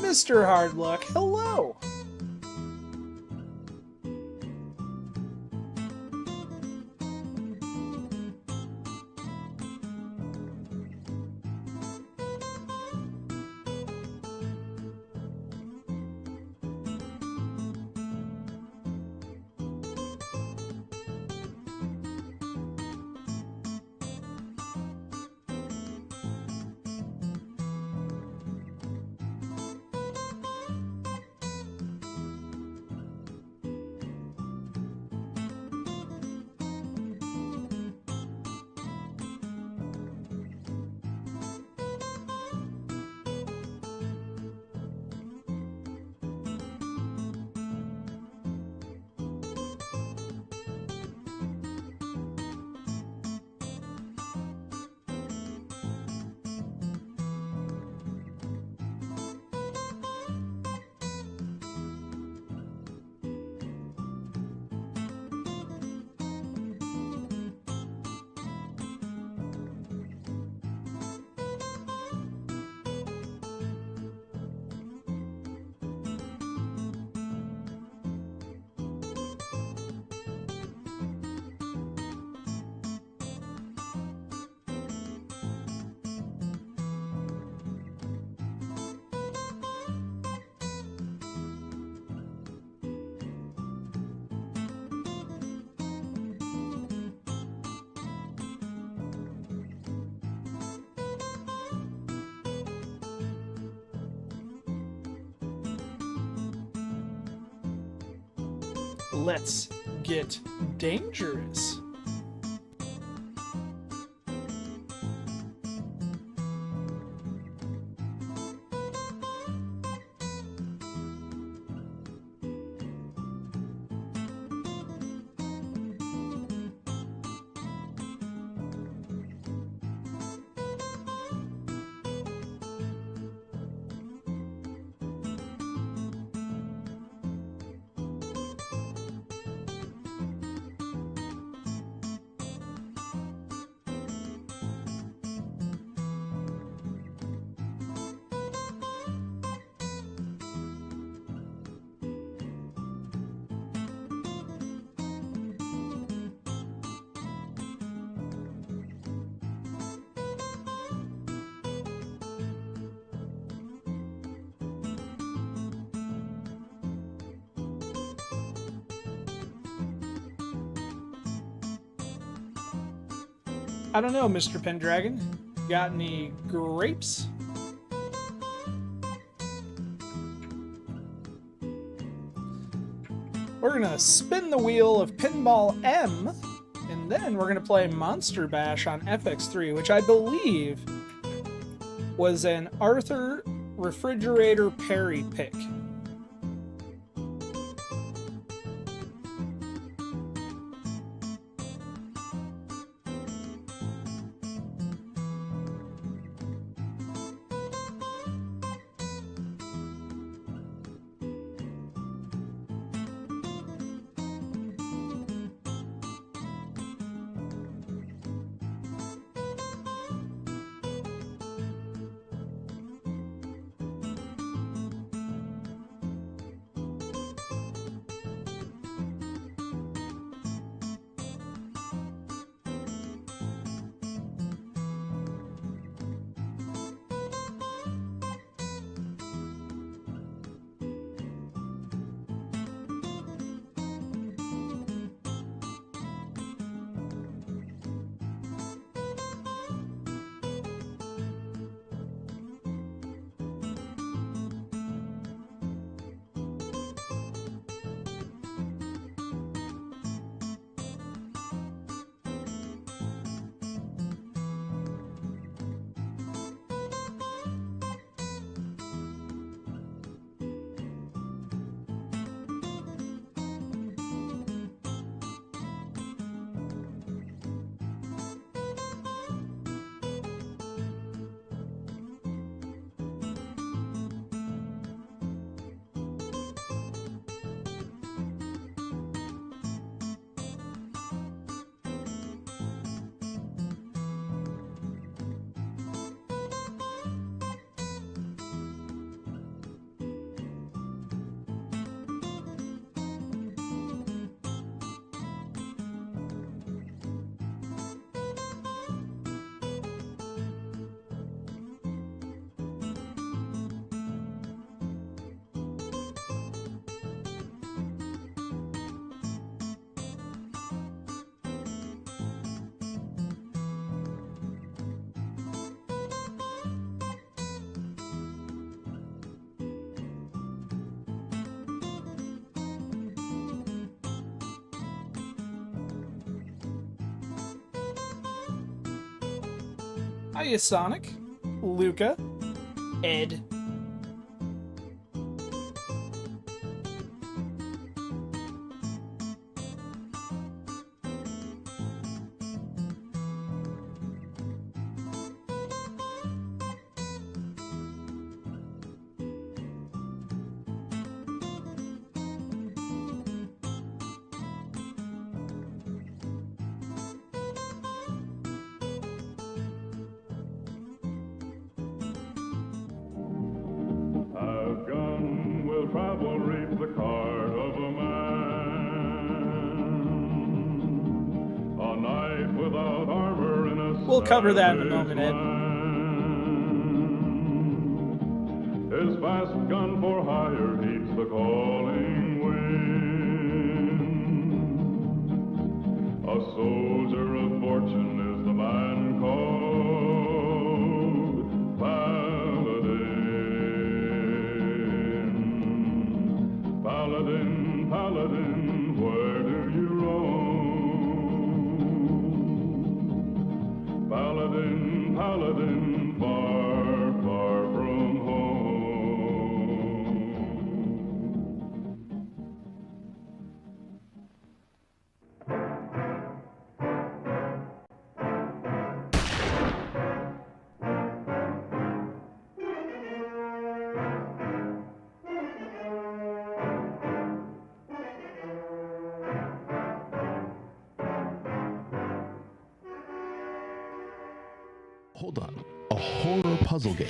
Mr. Hardluck, hello! Let's get dangerous. I don't know, Mr. Pendragon. Got any grapes? We're gonna spin the wheel of Pinball M, and then we're gonna play Monster Bash on FX3, which I believe was an Arthur Refrigerator Perry pick. Hiya, Sonic. Luca. Ed. We'll cover that in a moment, Ed. His fast gun for hire heeds the calling wind. A soldier of fortune is the man called Paladin. Paladin, Paladin, where do you roam? Paladin, Paladin, far, far from home. Hold on. A horror puzzle game.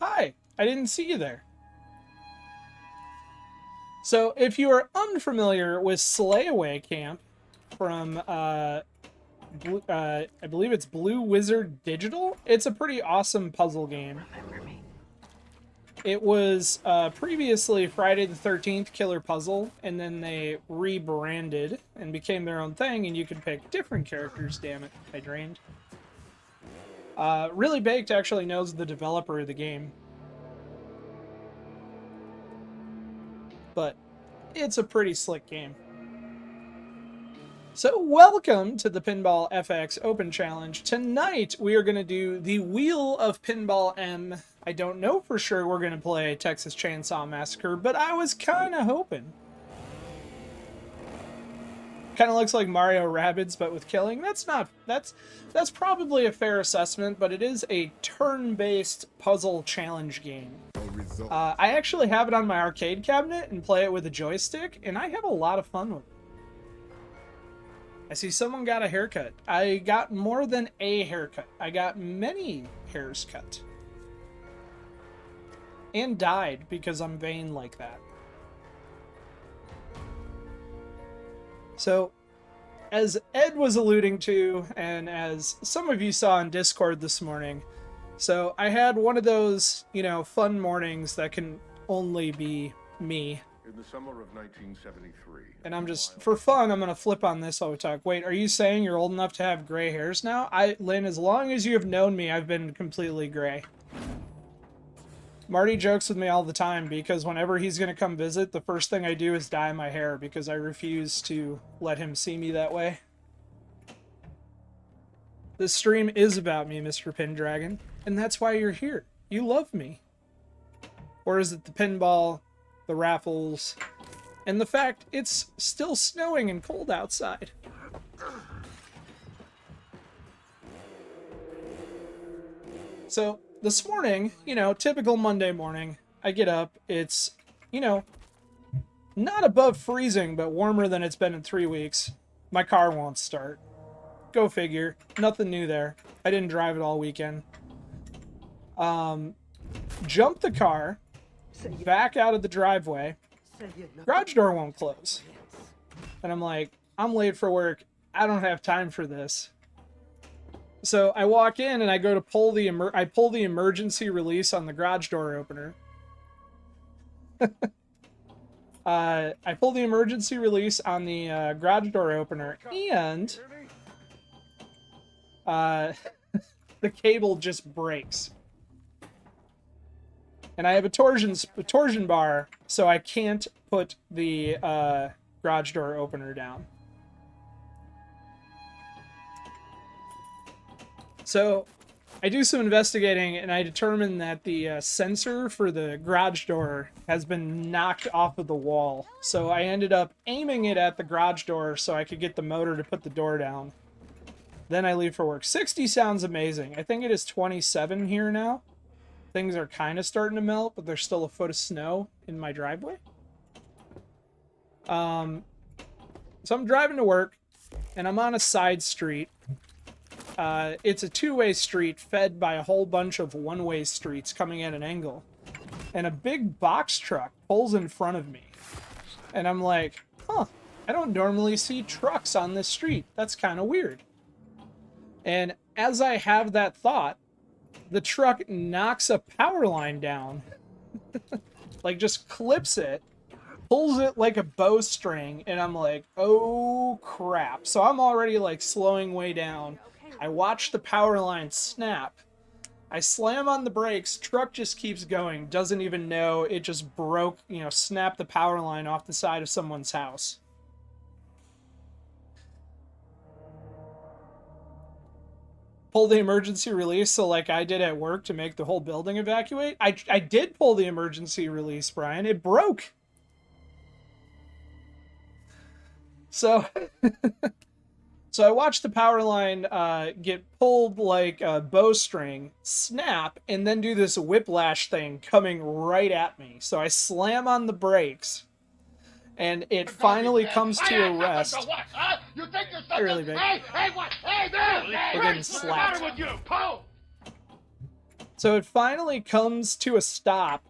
Hi, I didn't see you there. So, if you are unfamiliar with Slayaway Camp from, I believe it's Blue Wizard Digital, it's a pretty awesome puzzle game. It was previously Friday the 13th Killer Puzzle, and then they rebranded and became their own thing, and you could pick different characters. Damn it, I drained. Really Baked actually knows the developer of the game. But it's a pretty slick game. So welcome to the Pinball FX Open Challenge. Tonight we are going to do the Wheel of Pinball M. I don't know for sure we're going to play Texas Chainsaw Massacre, but I was kind of hoping. Kind of looks like Mario Rabbids, but with killing. That's probably a fair assessment, but it is a turn-based puzzle challenge game. I actually have it on my arcade cabinet and play it with a joystick, and I have a lot of fun with it. I see someone got a haircut. I got more than a haircut. I got many hairs cut. And dyed, because I'm vain like that. So, as Ed was alluding to, and as some of you saw on Discord this morning, so I had one of those, you know, fun mornings that can only be me. In the summer of 1973. And I'm just, for fun, I'm going to flip on this while we talk. Wait, are you saying you're old enough to have gray hairs now? Lynn, as long as you have known me, I've been completely gray. Marty jokes with me all the time because whenever he's going to come visit, the first thing I do is dye my hair because I refuse to let him see me that way. This stream is about me, Mr. Pendragon, and that's why you're here. You love me. Or is it the pinball, the raffles, and the fact it's still snowing and cold outside. So this morning, you know, typical Monday morning, I get up, it's, you know, not above freezing, but warmer than it's been in 3 weeks. My car won't start. Go figure. Nothing new there. I didn't drive it all weekend. Jump the car, back out of the driveway. Garage door won't close. And I'm like, I'm late for work. I don't have time for this. So I walk in and I go to pull the emergency release on the garage door opener. I pull the emergency release on the garage door opener, and the cable just breaks. And I have a torsion bar, so I can't put the garage door opener down. So I do some investigating, and I determine that the sensor for the garage door has been knocked off of the wall. So I ended up aiming it at the garage door so I could get the motor to put the door down. Then I leave for work. 60 sounds amazing. I think it is 27 here now. Things are kind of starting to melt, but there's still a foot of snow in my driveway. So I'm driving to work, and I'm on a side street. It's a two-way street fed by a whole bunch of one-way streets coming at an angle. And a big box truck pulls in front of me. And I'm like, huh, I don't normally see trucks on this street. That's kind of weird. And as I have that thought, the truck knocks a power line down. Like, just clips it, pulls it like a bowstring, and I'm like, oh crap. So I'm already like slowing way down. I watch the power line snap. I slam on the brakes, truck just keeps going, doesn't even know it just broke, you know, snapped the power line off the side of someone's house. Pull the emergency release, so like I did at work to make the whole building evacuate. I did pull the emergency release, Brian. It broke. So... So I watched the power line get pulled like a bowstring, snap, and then do this whiplash thing coming right at me. So I slam on the brakes, and it finally comes to a rest. You think you're Not really big. Hey, what? Hey, there! We're getting slapped. What's the matter with you? Pull! So it finally comes to a stop,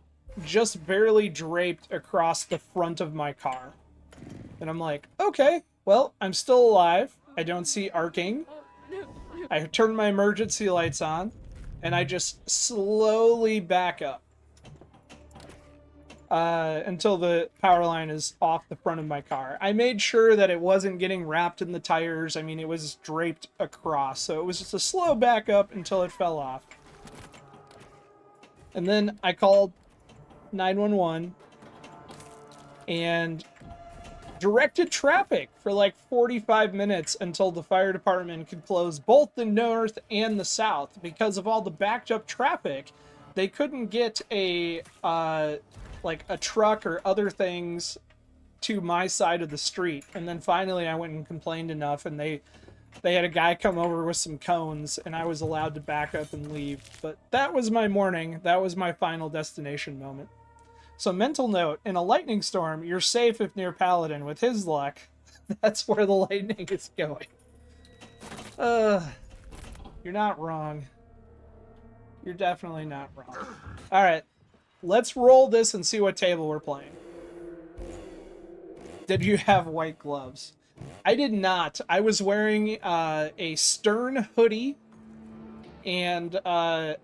just barely draped across the front of my car. And I'm like, okay, well, I'm still alive. I don't see arcing. I turn my emergency lights on, and I just slowly back up until the power line is off the front of my car. I made sure that it wasn't getting wrapped in the tires. I mean, it was draped across, so it was just a slow back up until it fell off. And then I called 911 and directed traffic for like 45 minutes until the fire department could close both the north and the south. Because of all the backed up traffic, they couldn't get a like a truck or other things to my side of the street. And then finally I went and complained enough, and they had a guy come over with some cones, and I was allowed to back up and leave. But that was my morning. That was my final destination moment. So mental note, in a lightning storm, you're safe if near Paladin. With his luck, that's where the lightning is going. You're not wrong. You're definitely not wrong. Alright, let's roll this and see what table we're playing. Did you have white gloves? I did not. I was wearing a Stern hoodie, and I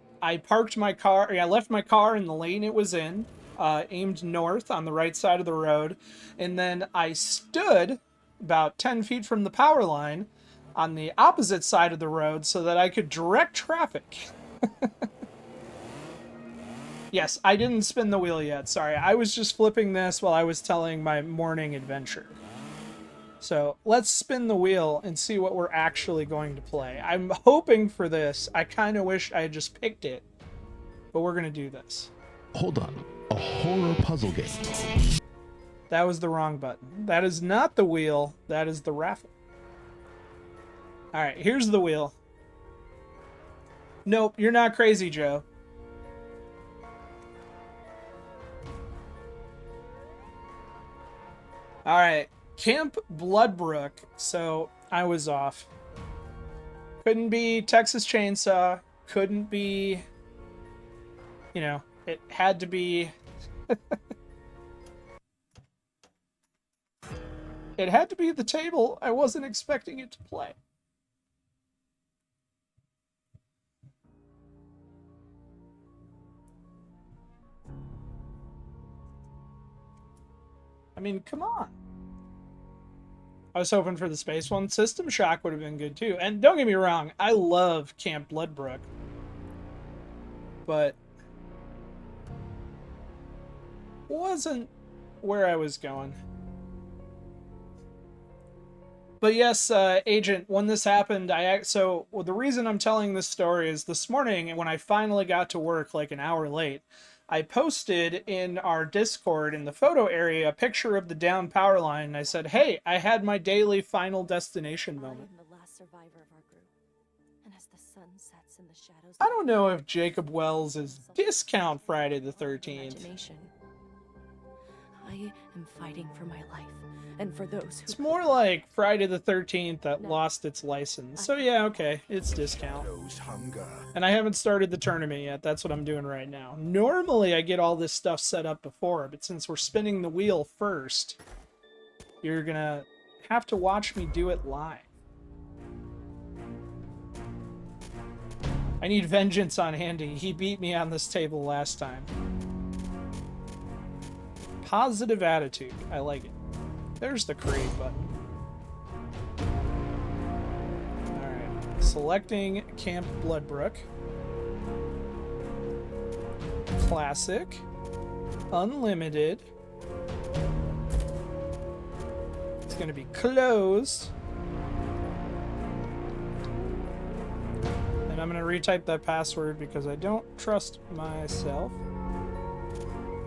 parked my car. I left my car in the lane it was in. Aimed north on the right side of the road, and then I stood about 10 feet from the power line on the opposite side of the road so that I could direct traffic. Yes, I didn't spin the wheel yet, sorry. I was just flipping this while I was telling my morning adventure. So let's spin the wheel and see what we're actually going to play. I'm hoping for this. I kind of wish I had just picked it, but we're going to do this. Hold on. A horror puzzle game. That was the wrong button. That is not the wheel. That is the raffle. All right, here's the wheel. Nope, you're not crazy, Joe. All right, Camp Bloodbrook. So I was off. Couldn't be Texas Chainsaw. Couldn't be, you know, it had to be. It had to be the table. I wasn't expecting it to play. I mean, come on. I was hoping for the space one. System Shock would have been good too. And don't get me wrong, I love Camp Bloodbrook. But wasn't where I was going. But yes, Agent, when this happened, the reason I'm telling this story is this morning when I finally got to work like an hour late, I posted in our Discord in the photo area a picture of the down power line, and I said, hey, I had my daily final destination moment. I am the last survivor of our group. And as the sun sets in the shadows, I don't know if Jacob Wells is discount Friday the 13th. I am fighting for my life, and for those who... It's more like Friday the 13th that lost its license. So yeah, okay, it's discount. And I haven't started the tournament yet. That's what I'm doing right now. Normally I get all this stuff set up before, but since we're spinning the wheel first, you're gonna have to watch me do it live. I need vengeance on Andy. He beat me on this table last time. Positive attitude. I like it. There's the create button. Alright. Selecting Camp Bloodbrook. Classic. Unlimited. It's going to be closed. And I'm going to retype that password because I don't trust myself.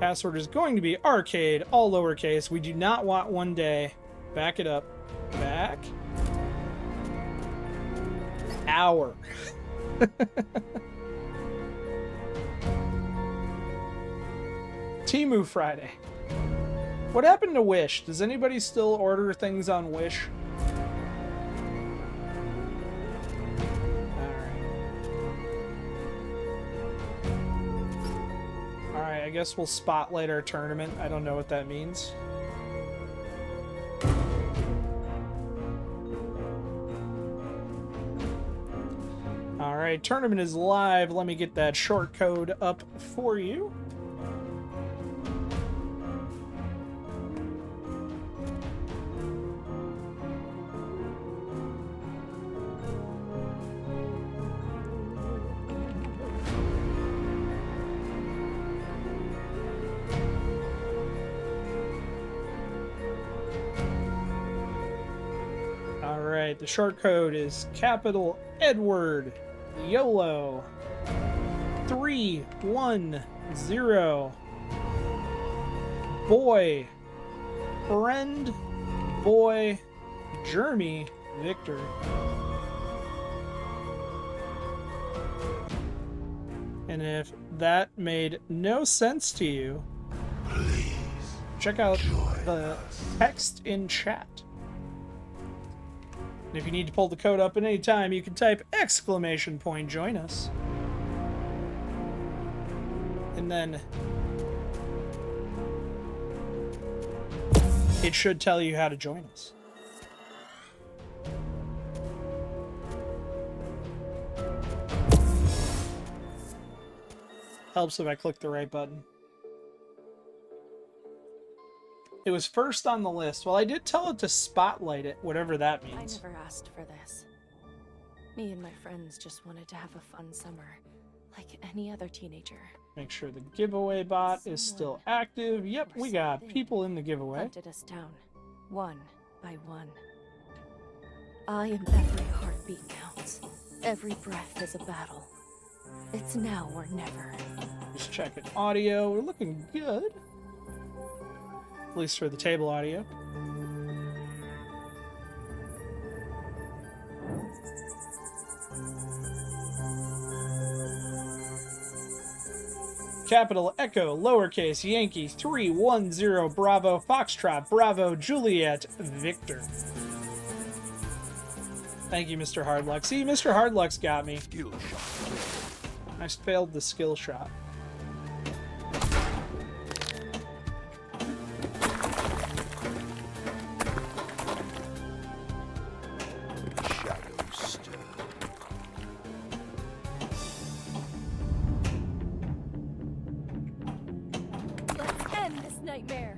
Password is going to be arcade, all lowercase. We do not want one day. Back it up. Back. Hour. Temu Friday. What happened to Wish? Does anybody still order things on Wish? I guess we'll spotlight our tournament. I don't know what that means. Alright, tournament is live. Let me get that short code up for you. The short code is capital Edward YOLO 310 boy friend boy Jeremy Victor. And if that made no sense to you, please check out the text in chat. And if you need to pull the code up at any time, you can type !join us. And then it should tell you how to join us. Helps if I click the right button. It was first on the list. Well, I did tell it to spotlight it, whatever that means. I never asked for this. Me and my friends just wanted to have a fun summer, like any other teenager. Make sure the giveaway bot is still active. Yep, we got people in the giveaway. Hunted us down, one by one. I am every heartbeat counts. Every breath is a battle. It's now or never. Just checking audio. We're looking good. at least for the table audio. Capital Echo, lowercase Yankee 310 Bravo Foxtrot Bravo Juliet Victor. Thank you, Mr. Hardluck. See, Mr. Hardluck's got me. I failed the skill shot. Let's end this nightmare.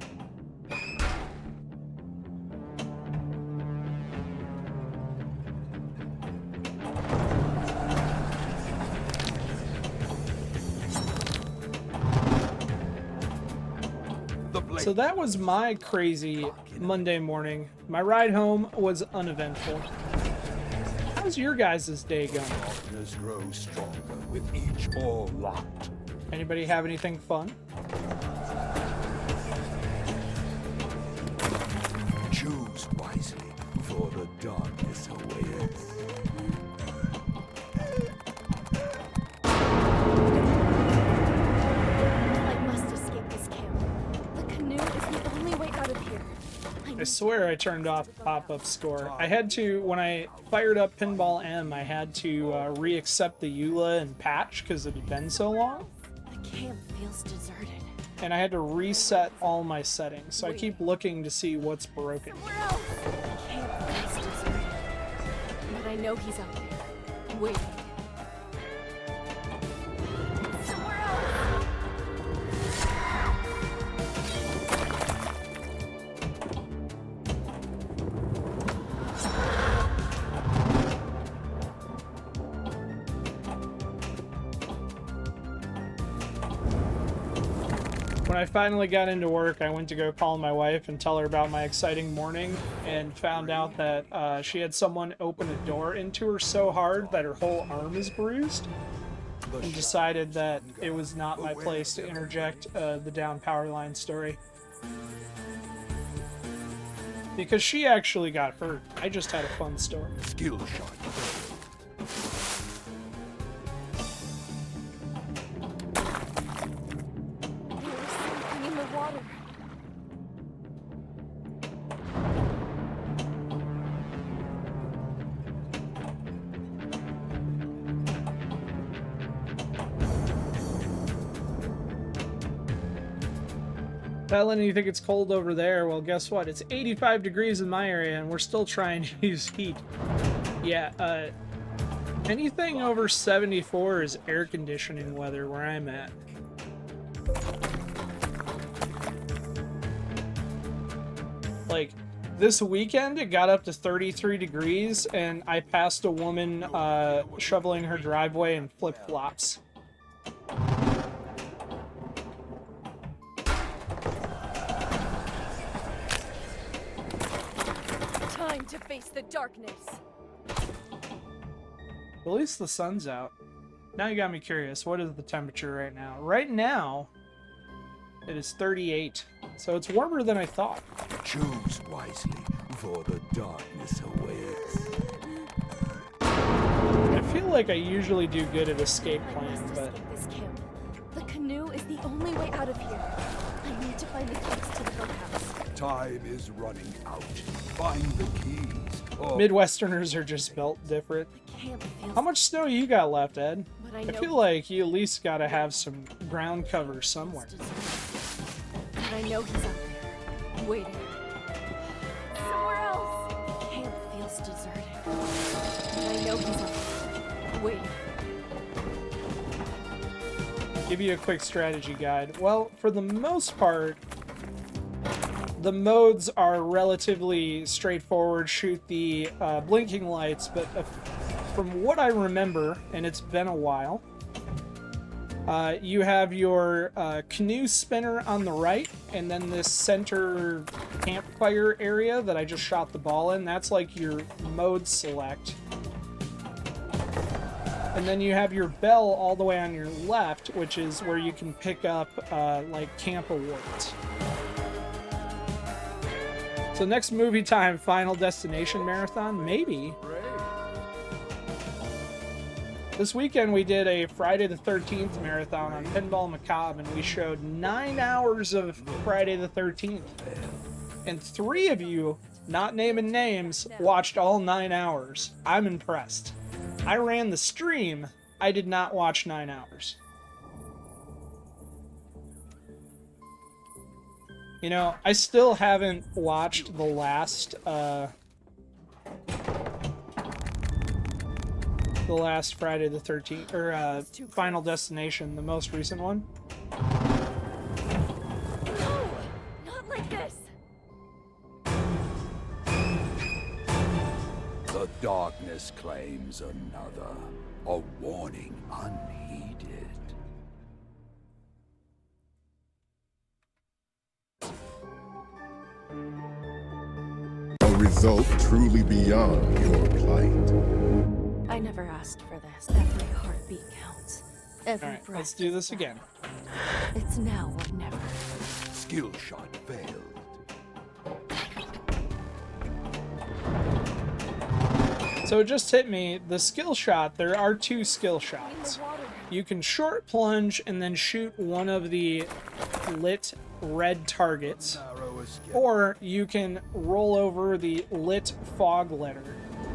So that was my crazy Monday morning. My ride home was uneventful. How's your guys' day going? Darkness grows stronger with each ball locked. Anybody have anything fun? Choose wisely, for the darkness awaits. I must escape this camp. The canoe is the only way out of here. I swear I turned off pop-up score. I had to, when I fired up Pinball M, I had to re-accept the EULA and patch because it had been so long. The camp feels deserted. And I had to reset all my settings, so I keep looking to see what's broken. Somewhere else. The camp feels deserted. But I know he's out there, waiting. Somewhere else. When I finally got into work, I went to go call my wife and tell her about my exciting morning, and found out that she had someone open a door into her so hard that her whole arm is bruised, and decided that it was not my place to interject the down power line story. Because she actually got hurt. I just had a fun story. Skill shot. There was something in the water. Helen, you think it's cold over there? Well, guess what? It's 85 degrees in my area, and we're still trying to use heat. Yeah, anything over 74 is air conditioning weather where I'm at. Like, this weekend, it got up to 33 degrees, and I passed a woman shoveling her driveway in flip-flops. Time to face the darkness. At least the sun's out. Now you got me curious. What is the temperature right now? Right now, it is 38. So it's warmer than I thought. Choose wisely, for the darkness awaits. I feel like I usually do good at escape I plan, must but escape this camp. The canoe is the only way out of here. I need to find the keys to the boathouse. Time is running out. Find the keys. Or Midwesterners are just built different. The camp feels. How much snow you got left, Ed? But I I know feel like you at least got to have some ground cover somewhere. But I know he's out there, waiting. Somewhere else. The camp feels deserted. But I know he's out there, waiting. Give you a quick strategy guide. Well, for the most part, the modes are relatively straightforward. Shoot the blinking lights, but from what I remember, and it's been a while, you have your canoe spinner on the right, and then this center campfire area that I just shot the ball in. That's like your mode select. And then you have your bell all the way on your left, which is where you can pick up like camp awards. So next movie time, Final Destination marathon, maybe. This weekend we did a Friday the 13th marathon on Pinball Macabre, and we showed 9 hours of Friday the 13th. And 3 of you, not naming names, watched all 9 hours. I'm impressed. I ran the stream. I did not watch 9 hours. You know, I still haven't watched the last Friday the 13th, or Final Destination, the most recent one. No! Not like this! The darkness claims another. A warning unheeded. A result truly beyond your plight. I never asked for this. Every heartbeat counts. Every Alright, breath let's do is this valid. again. It's now or never. Skill shot failed. So it just hit me, the skill shot, there are 2 skill shots. You can short plunge and then shoot one of the lit red targets, or you can roll over the lit fog letter.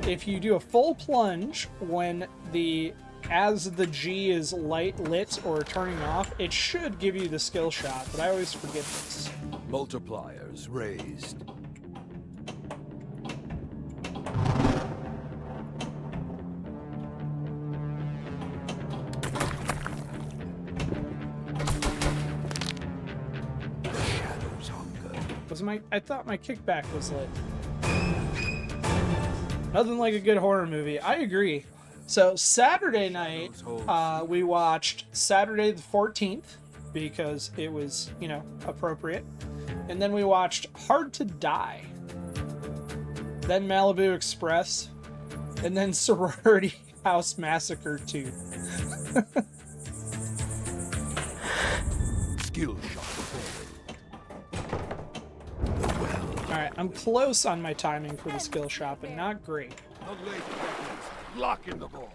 If you do a full plunge when as the G is light lit or turning off, it should give you the skill shot, but I always forget this. Multipliers raised. The shadows hunger. I thought my kickback was lit. Nothing like a good horror movie. I agree. So Saturday night, we watched Saturday the 14th because it was, you know, appropriate. And then we watched Hard to Die. Then Malibu Express. And then Sorority House Massacre 2. Skill shot failed. The well. Alright, I'm close on my timing for the skill shot, but not great. The late seconds. Lock in the ball.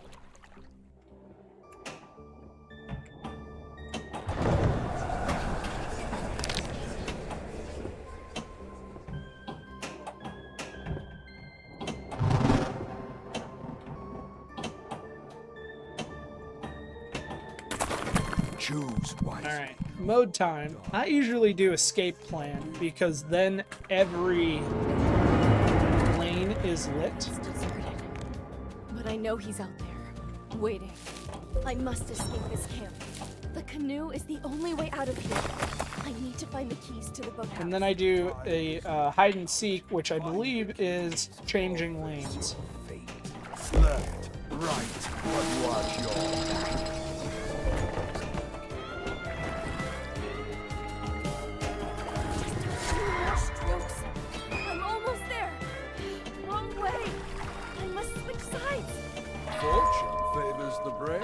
Choose wisely. Alright, mode time. I usually do escape plan because then every lane is lit. It's deserted. But I know he's out there, waiting. I must escape this camp. The canoe is the only way out of here. I need to find the keys to the boathouse. And then I do a hide and seek, which I believe is changing lanes. Fate. Left, right, but watch your back. Strokes. I'm almost there. Wrong way. I must switch sides. Fortune favors the brave.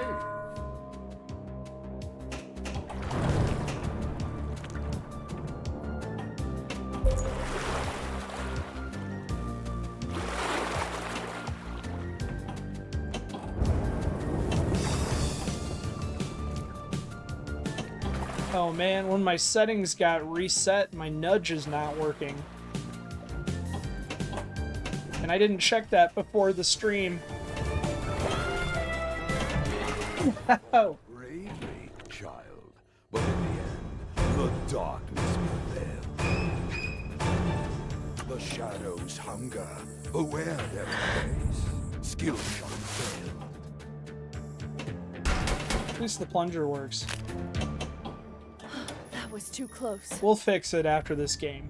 Oh man, when my settings got reset, my nudge is not working. And I didn't check that before the stream. Oh. Bravely, child. But in the end, the darkness prevails. The shadows hunger. Beware their face. Skill shot failed. At least the plunger works. That was too close. We'll fix it after this game.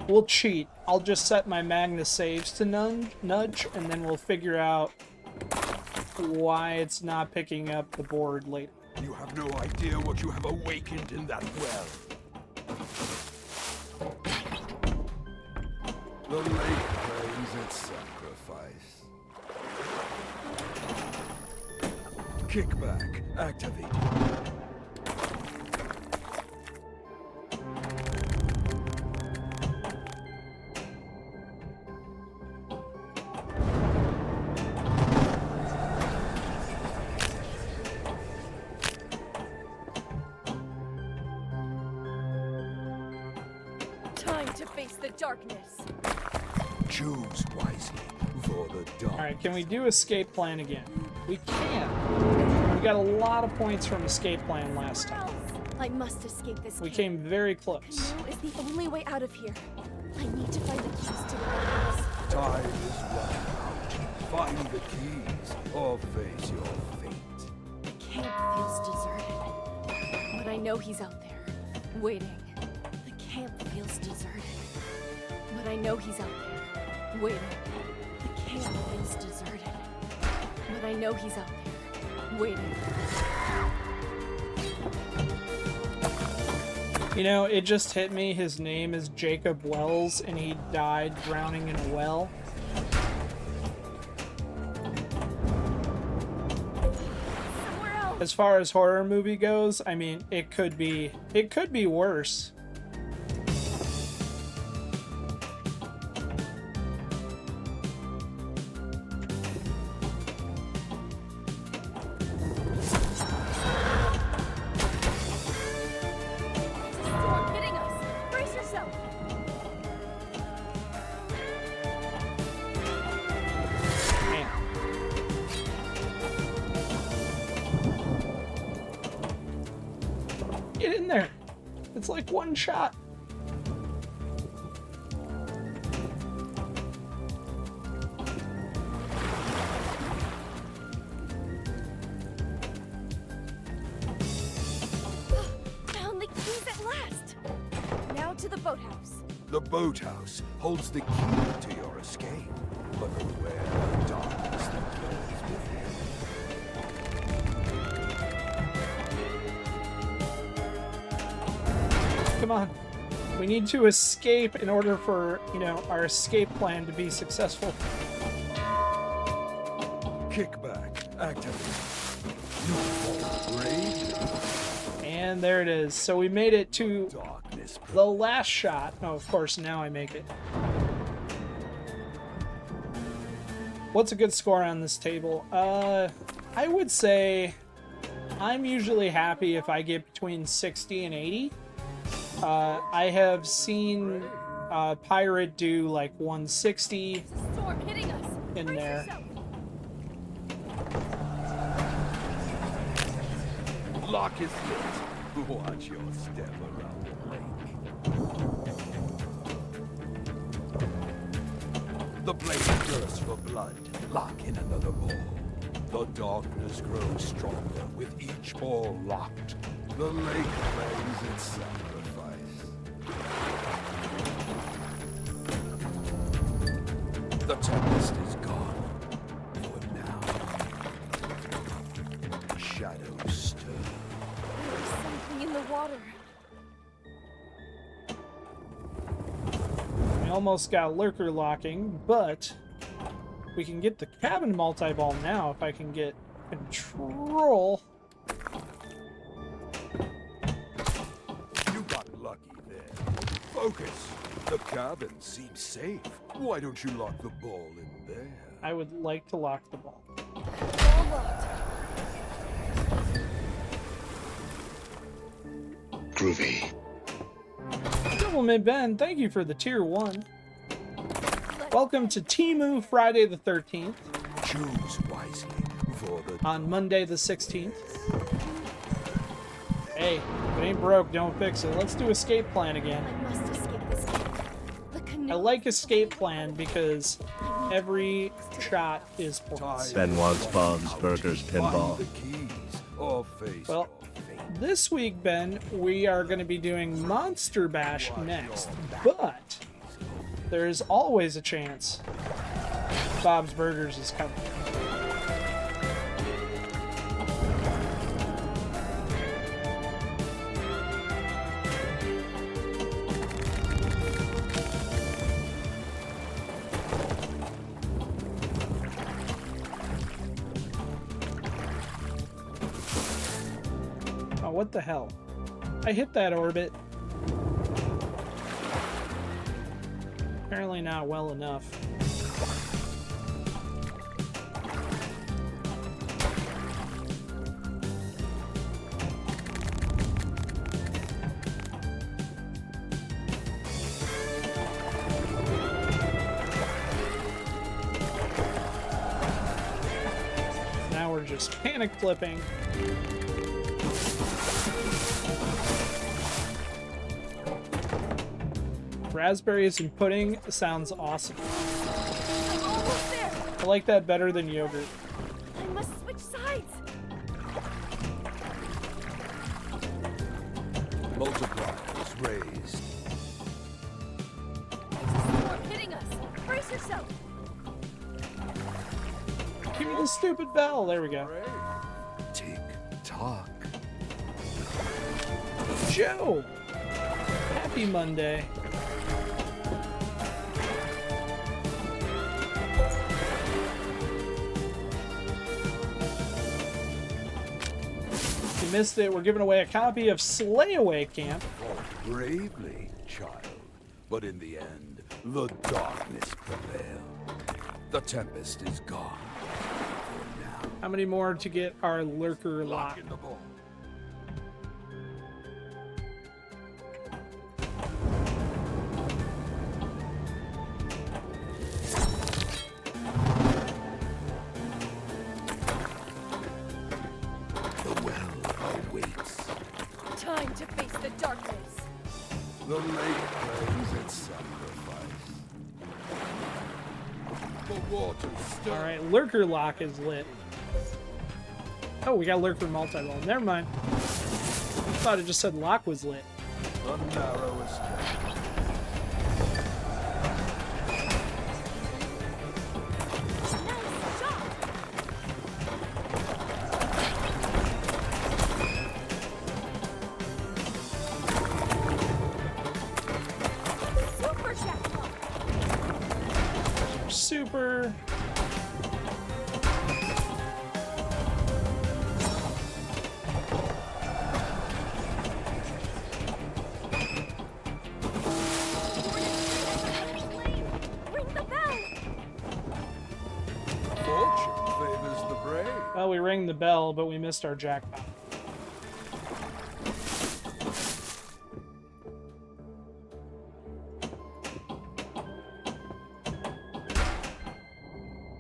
We'll cheat. I'll just set my Magnus saves to nudge, and then we'll figure out why it's not picking up the board later. You have no idea what you have awakened in that well. The lake claims its sacrifice. Kickback activated. to face the darkness. Choose wisely, for the darkness. Alright, can we do escape plan again? We can. We got a lot of points from escape plan last Somewhere time. else. I must escape this We cave. came very close. Canoe is the only way out of here. I need to find the keys to the house. Time is running out. Find the keys, or face your fate. The camp feels deserted. But I know he's out there, waiting. The camp feels deserted. But I know he's out there, waiting. The camp feels deserted. But I know he's out there, waiting. You know, it just hit me. His name is Jacob Wells, and he died drowning in a well. Somewhere else. As far as horror movie goes, I mean, it could be worse. Storm hitting us. Brace yourself. Man. Get in there. It's like one shot. Found the keys at last. Now to the boathouse. The boathouse holds the key to your escape, but beware the darkness that dwells within. Come on. We need to escape in order for, you know, our escape plan to be successful. Kickback, activate. No fall bravely. And there it is. So we made it to Darkness the last shot. Oh, of course, now I make it. What's a good score on this table? I would say I'm usually happy if I get between 60 and 80. I have seen Pirate do like 160 There's a storm hitting us. in Brace there. yourself. lock is lit. Watch your step around the lake. The blade thirsts for blood. Lock in another ball. The darkness grows stronger with each ball locked. The lake claims its sacrifice. The tempest is gone. For now. The shadows stir. There's something in the water. We almost got lurker locking, but we can get the cabin multi-ball now if I can get control. You got lucky there. Focus. The cabin seems safe. Why don't you lock the ball in there? I would like to lock the ball. All locked. Groovy. Gentleman Ben, thank you for the tier 1. Welcome to Temu Friday the 13th Choose wisely for the on Monday the 16th. Hey, if it ain't broke, don't fix it. Let's do escape plan again. I must escape this cave. The canoe. I like escape plan because every shot is points. Benoit's Bob's Burgers Pinball. Find the keys or face Well, your fate. this week, Ben, we are going to be doing Monster Bash next, but there's always a chance Bob's Burgers is coming. Oh, what the hell? I hit that orbit. Apparently not well enough. just panic flipping. Raspberries and pudding sounds awesome. I'm almost there. I like that better than yogurt. I must switch sides. Multipliers raised. Storm hitting us. Brace yourself. Give me the stupid bell. There we go. Tick tock. Joe! Happy Monday. If you missed it, we're giving away a copy of Slayaway Camp. Fought bravely, child. But in the end, the darkness prevailed. The tempest is gone. For now. How many more to get our lurker Lock lock? in the ball. The well awaits. Time to face the darkness. The lake claims its sacrifice. The water still. Alright, lurker lock is lit. Oh, we got lurker multi-roll. Never mind. Thought it just said lock was lit. The narrowest track. Nice shot. Super jackpot. Super. Ring the bell. Fortune favors the brave. Well, we rang the bell, but we missed our jackpot.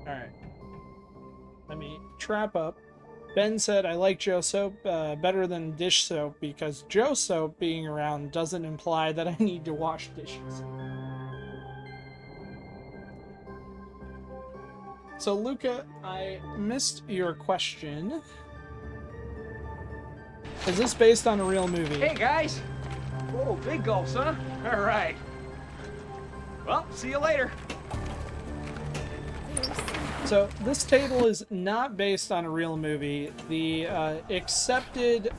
Alright. Let me trap up. Ben said, I like Joe soap better than dish soap because Joe soap being around doesn't imply that I need to wash dishes. So, Luca, I missed your question. Is this based on a real movie? Hey guys! Whoa, big gulps, huh? All right. Well, see you later. So this table is not based on a real movie. The accepted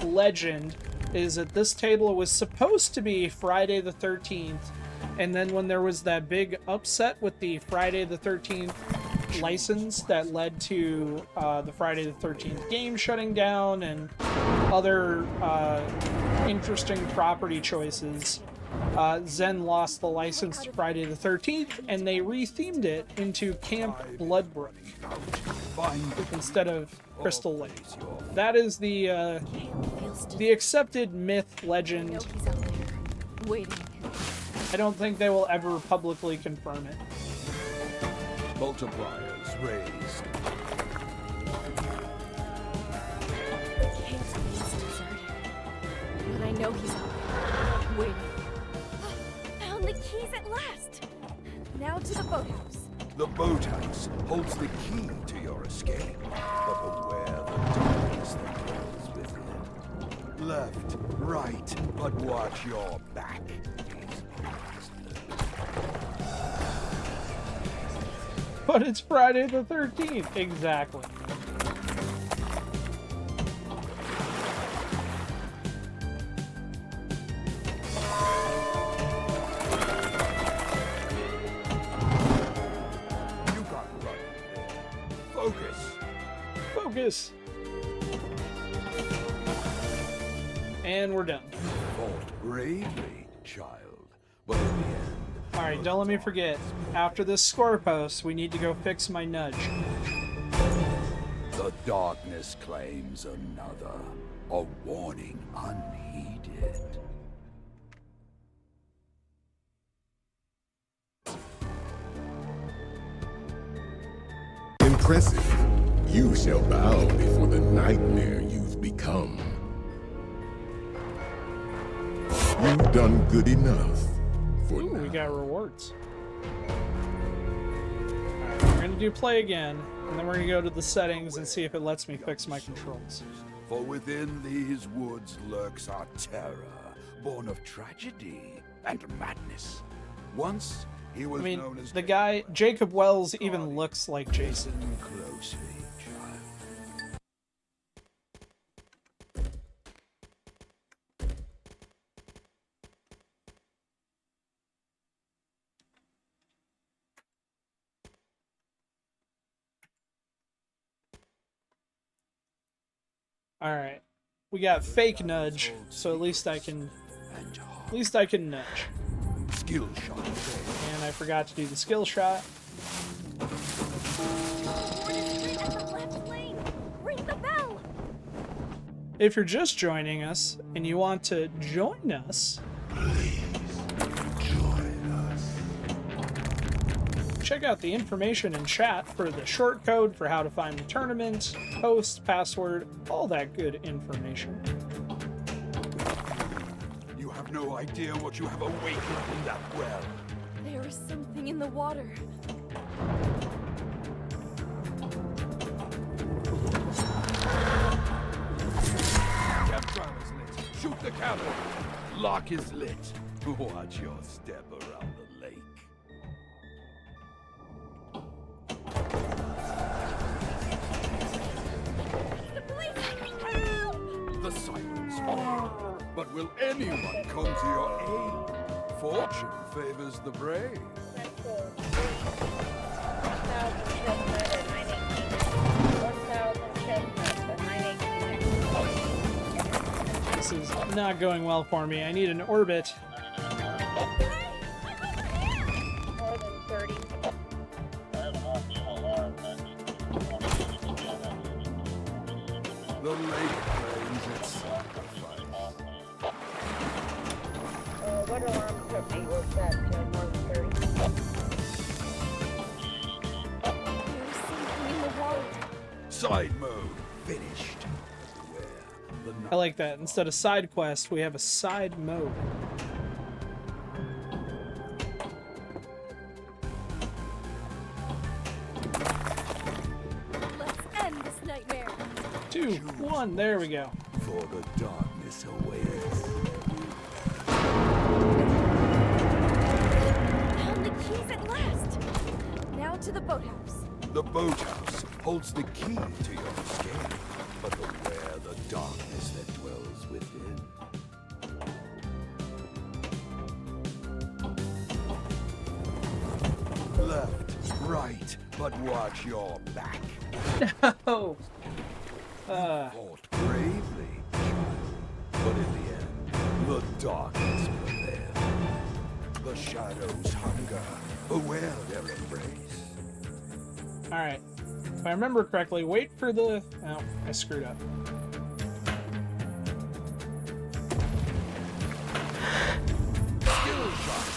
legend is that this table was supposed to be Friday the 13th, and then when there was that big upset with the Friday the 13th license that led to the Friday the 13th game shutting down and other interesting property choices, Zen lost the license to Friday the 13th, and they rethemed it into Camp Bloodbrook instead of Crystal Lake. That is the accepted myth I know legend. he's out there, waiting. I don't think they will ever publicly confirm it. Multipliers raised. Camp feels deserted, but I know he's out there, waiting. Found the keys at last. Now to the boathouse. The boathouse holds the key to your escape, but beware the darkness that dwells within. Left, right, but watch your back. These bastards. But it's Friday the 13th. Exactly. You got right there. Focus. Focus. And we're done. Fought bravely, child, but in the end. Alright, don't let me forget. After this score post, we need to go fix my nudge. The darkness claims another. A warning unheeded. Impressive. You shall bow before the nightmare you've become. You've done good enough for Ooh, now. we got rewards. Alright, we're gonna do play again, and then we're gonna go to the settings and see if it lets me fix my controls. For within these woods lurks our terror, born of tragedy and madness. Once he was I mean, known as the guy, Jacob Wells, even looks like Jason. Listen closely, child. Alright. We got fake nudge, so at least I can nudge. Skill shot. And I forgot to do the skill shot. Ring the bell! If you're just joining us and you want to join us, check out the information in chat for the short code for how to find the tournament, host, password, all that good information. You have no idea what you have awakened in that well. There is something in the water. Campfire is lit. Shoot the cannon. Lock is lit. Watch your step around the lake. The police! Help! The sirens fall. But will anyone come to your aid? Fortune favors the brave. This is not going well for me. I need an orbit. More than 30. The lake claims its sacrifice. What alarm took me was that more than 30? There's something in the water. Side mode finished. Beware the I like that. Instead of side quest, we have a side mode. Let's end this nightmare. 2, 1, there we go. for the darkness awaits. Found the keys at last. Now to the boathouse. The boathouse holds the key to your escape, but beware the darkness that dwells within. Left, right, but watch your back. Oh. Fought bravely, but in the end, the darkness prevailed. The shadows hunger, beware their embrace. Alright. If I remember correctly, wait for the... Oh, I screwed up.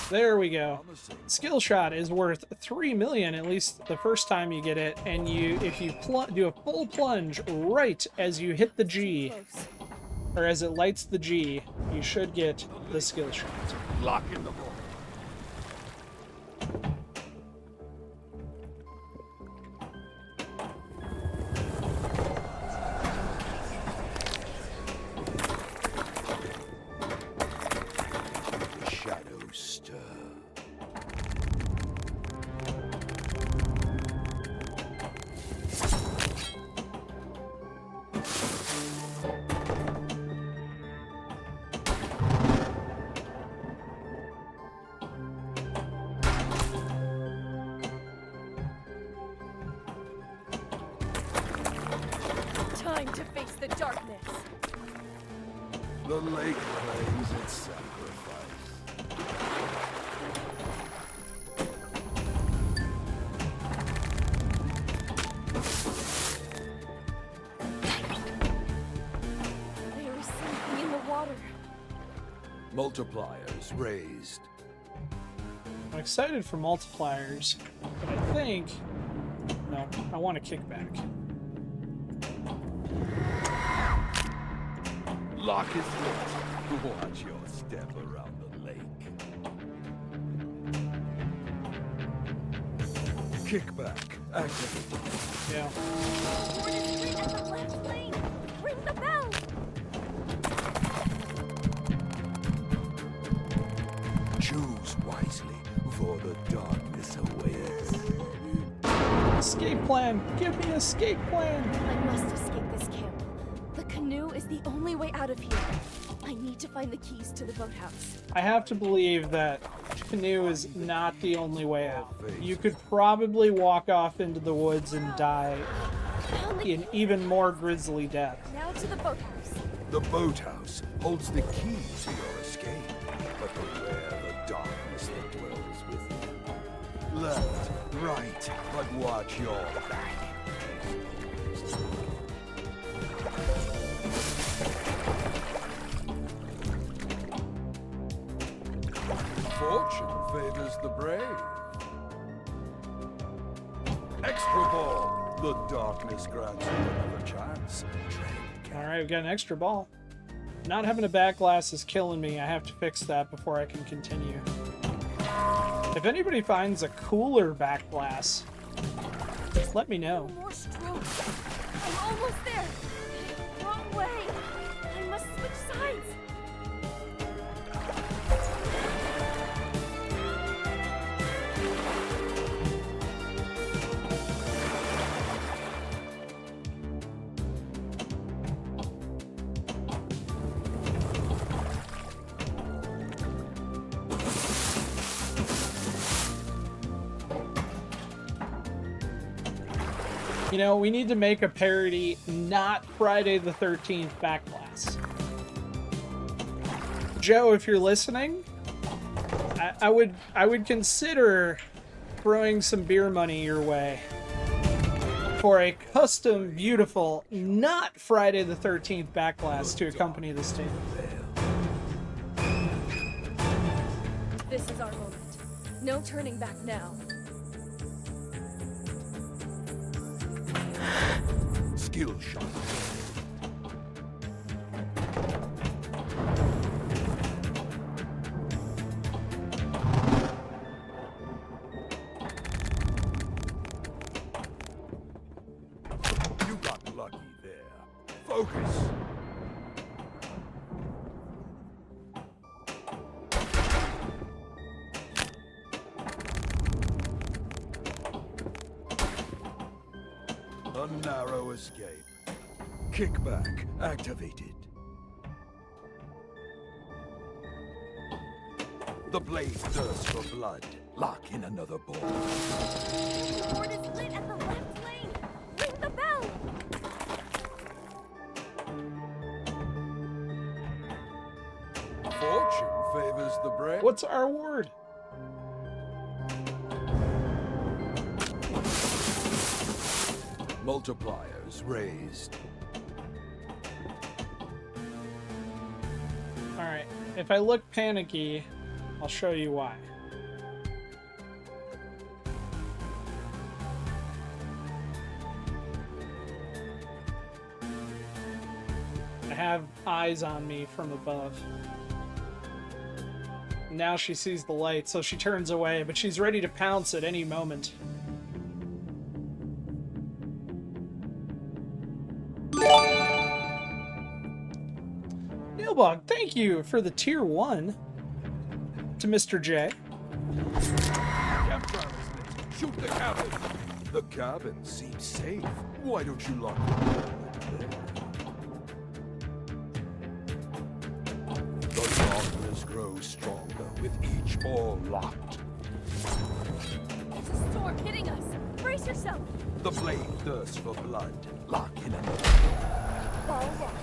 There we go. Skill shot is worth 3 million, at least the first time you get it, and if you do a full plunge right as you hit the G, Close. or as it lights the G, you should get the skill shot. Lock in the ball. The shadows stir. Time to face the darkness. The lake claims its sacrifice. There is something in the water. Multipliers raised. I'm excited for multipliers, but I think... No, I want a kickback. Lock is lit. Watch your step around the lake. Kick back. Activate. Yeah. Board is lit at the left lane. Ring the bell. Choose wisely, for the darkness awaits. Escape plan! Give me escape plan! I must escape this camp. The canoe is the only way out of here. I need to find the keys to the boathouse. I have to believe that canoe is not the only way out. You could probably walk off into the woods and die Found the an even more grisly death. Now to the boathouse. The boathouse holds the key to your escape, but beware the darkness that dwells within. Left, right, but watch your back. Fortune favors the brave. Extra ball. The darkness grants you another chance. Alright, we've got an extra ball. Not having a back glass is killing me. I have to fix that before I can continue. If anybody finds a cooler back glass, let me know. More strokes. I'm almost there. Wrong way. I must switch sides. You know, we need to make a parody, not Friday the 13th back glass. Joe, if you're listening, I would consider throwing some beer money your way for a custom, beautiful, not Friday the 13th back glass to accompany this tape. This is our moment. No turning back now. Skill shot. You got lucky there. Focus. A narrow escape. Kickback activated. The blade thirsts for blood. Lock in another ball. The board is lit at the left lane. Ring the bell. Fortune favors the brave. What's our word? Multipliers raised. Alright, if I look panicky, I'll show you why. I have eyes on me from above. Now she sees the light, so she turns away, but she's ready to pounce at any moment. Neilbog, thank you for the tier 1 to Mr. J. Campfire is lit. Shoot the cabin. The cabin seems safe. Why don't you lock the door there? The darkness grows stronger with each ball locked. There's a storm hitting us. Brace yourself. The blade thirsts for blood. Lock in another. Ball locked.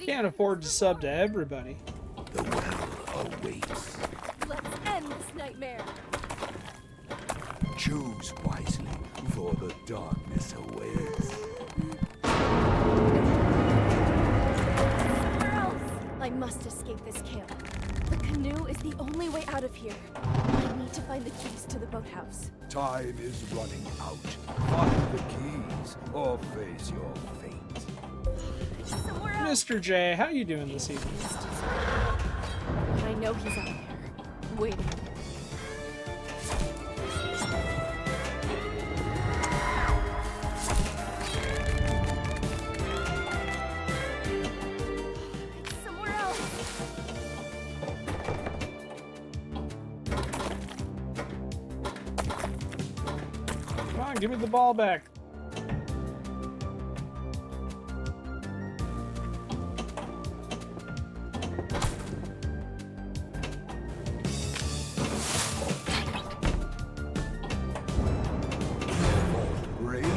Can't afford to sub to everybody. The well awaits. Let's end this nightmare. Choose wisely, for the darkness awaits. Somewhere else. I must escape this camp. The canoe is the only way out of here. I need to find the keys to the boathouse. Time is running out. Find the keys or face your fate. Somewhere else. Mr. J, how you doing this evening? Feels deserted. But I know he's out there, waiting. Somewhere else. Come on, give me the ball back. Bravely,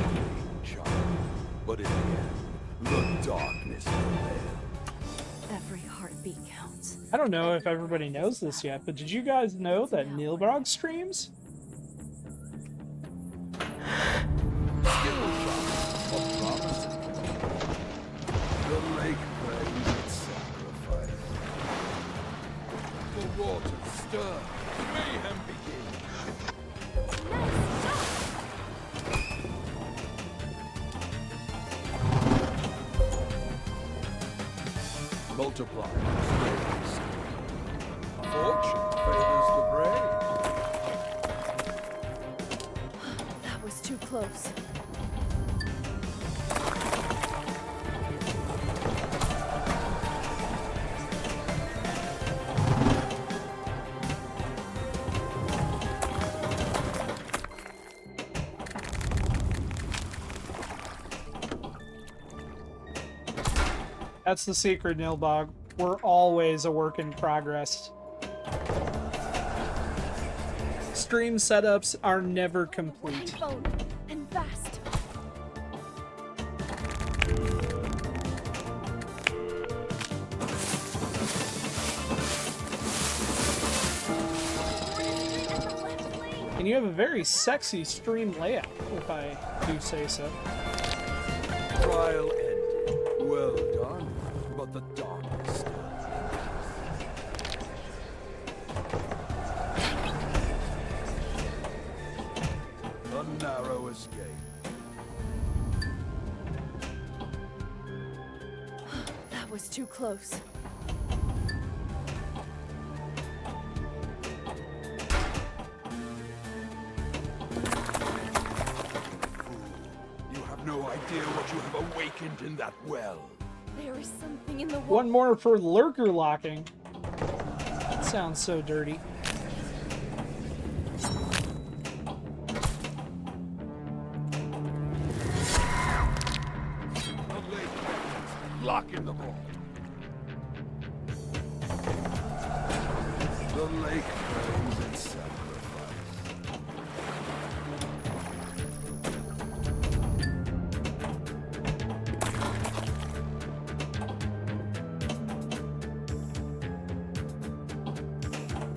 child. But in the end, the darkness prevailed. Every heartbeat counts. I don't know if everybody knows this yet, but did you guys know that Neilbrog streams? Skill shot of promising. The lake prays its sacrifice. The waters stir. Mayhem begins. Multiply. Fortune favors the brave. That was too close. That's the secret, Nilbog. We're always a work in progress. Stream setups are never complete. Phone and fast. And you have a very sexy stream layout, if I do say so. Trial ended. Well done. But the darkness still. A narrow escape. That was too close. You have no idea what you have awakened in that well. There is something in the wall. One more for lurker locking. That sounds so dirty. The lake lock in the vault. The lake prays its sacrifice.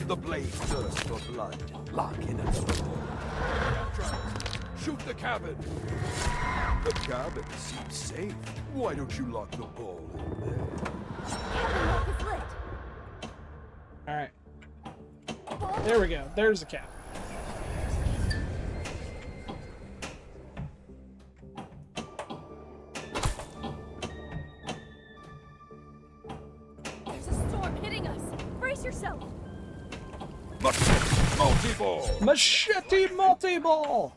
The blade thirsts for blood. Lock in its door. Shoot the cabin. The cabin seems safe. Why don't you lock the ball in there? Cabin lock is lit. Alright. There we go. There's the cap. There's a storm hitting us. Brace yourself. Multi-ball! Machete multi-ball!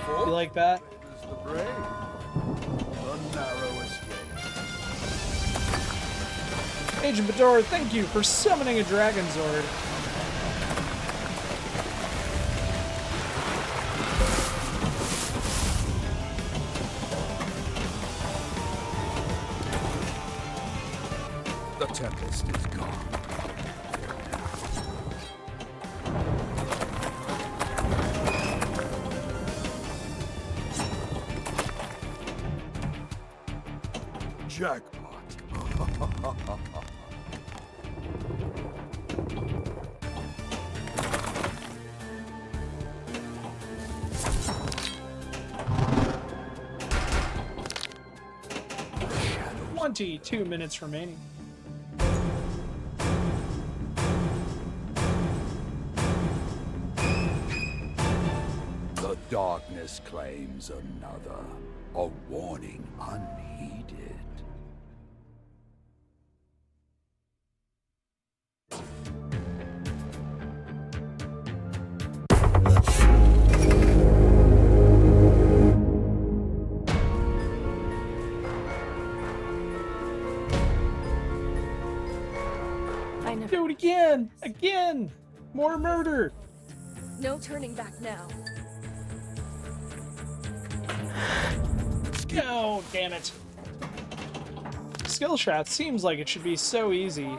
You like that? Is the brave. The narrow escape. Agent Bador, thank you for summoning a Dragon Zord. The tempest is gone. Jackpot. darkness claims another, a warning unheeded. I never. Do it again! Again! More murder! No turning back now. No, damn it. Skill shot seems like it should be so easy.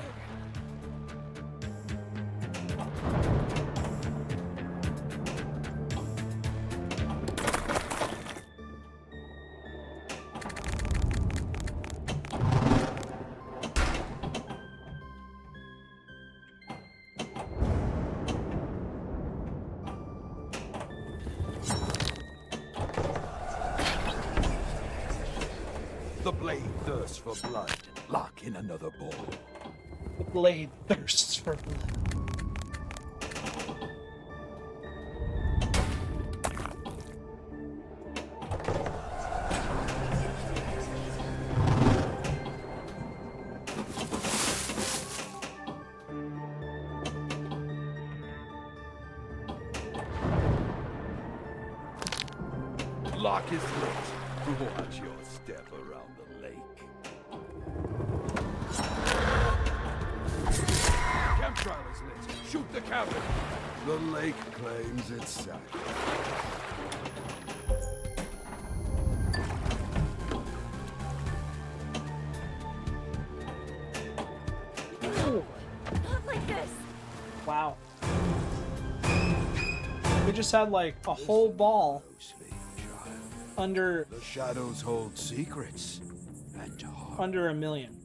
The blade thirsts for blood. Lock in another ball. The blade thirsts for blood. Lock is lit. Watch your step around the lake. Campfire is lit. Shoot the cabin. The lake claims its sack. Not like this. Wow. We just had like a whole ball Closely, child. under The shadows hold secrets and heart. under $1 million.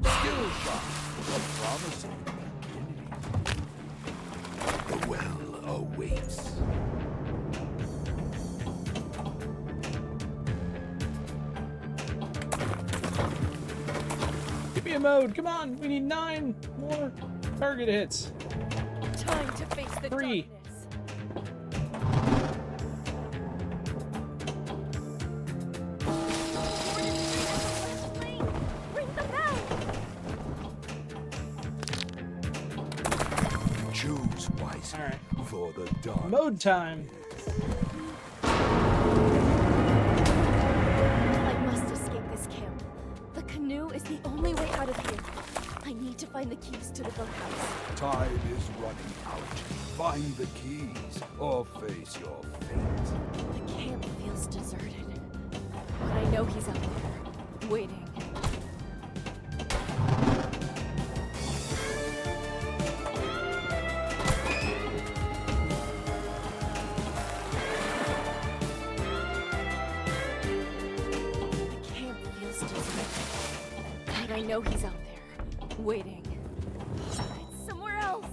Skill shot. A promising beginning. The well awaits. Give me a mode. Come on. We need 9 more target hits. Time to face the 3. darkness. Bring them out. Choose wisely All right. for the dark. Mode time. I must escape this camp. The canoe is the only way out of here. I need to find the keys to the boathouse. Time is running out. Find the keys or face your fate. The camp feels deserted. But I know he's out there, waiting. The camp feels deserted. But I know he's out there, waiting. It's somewhere else.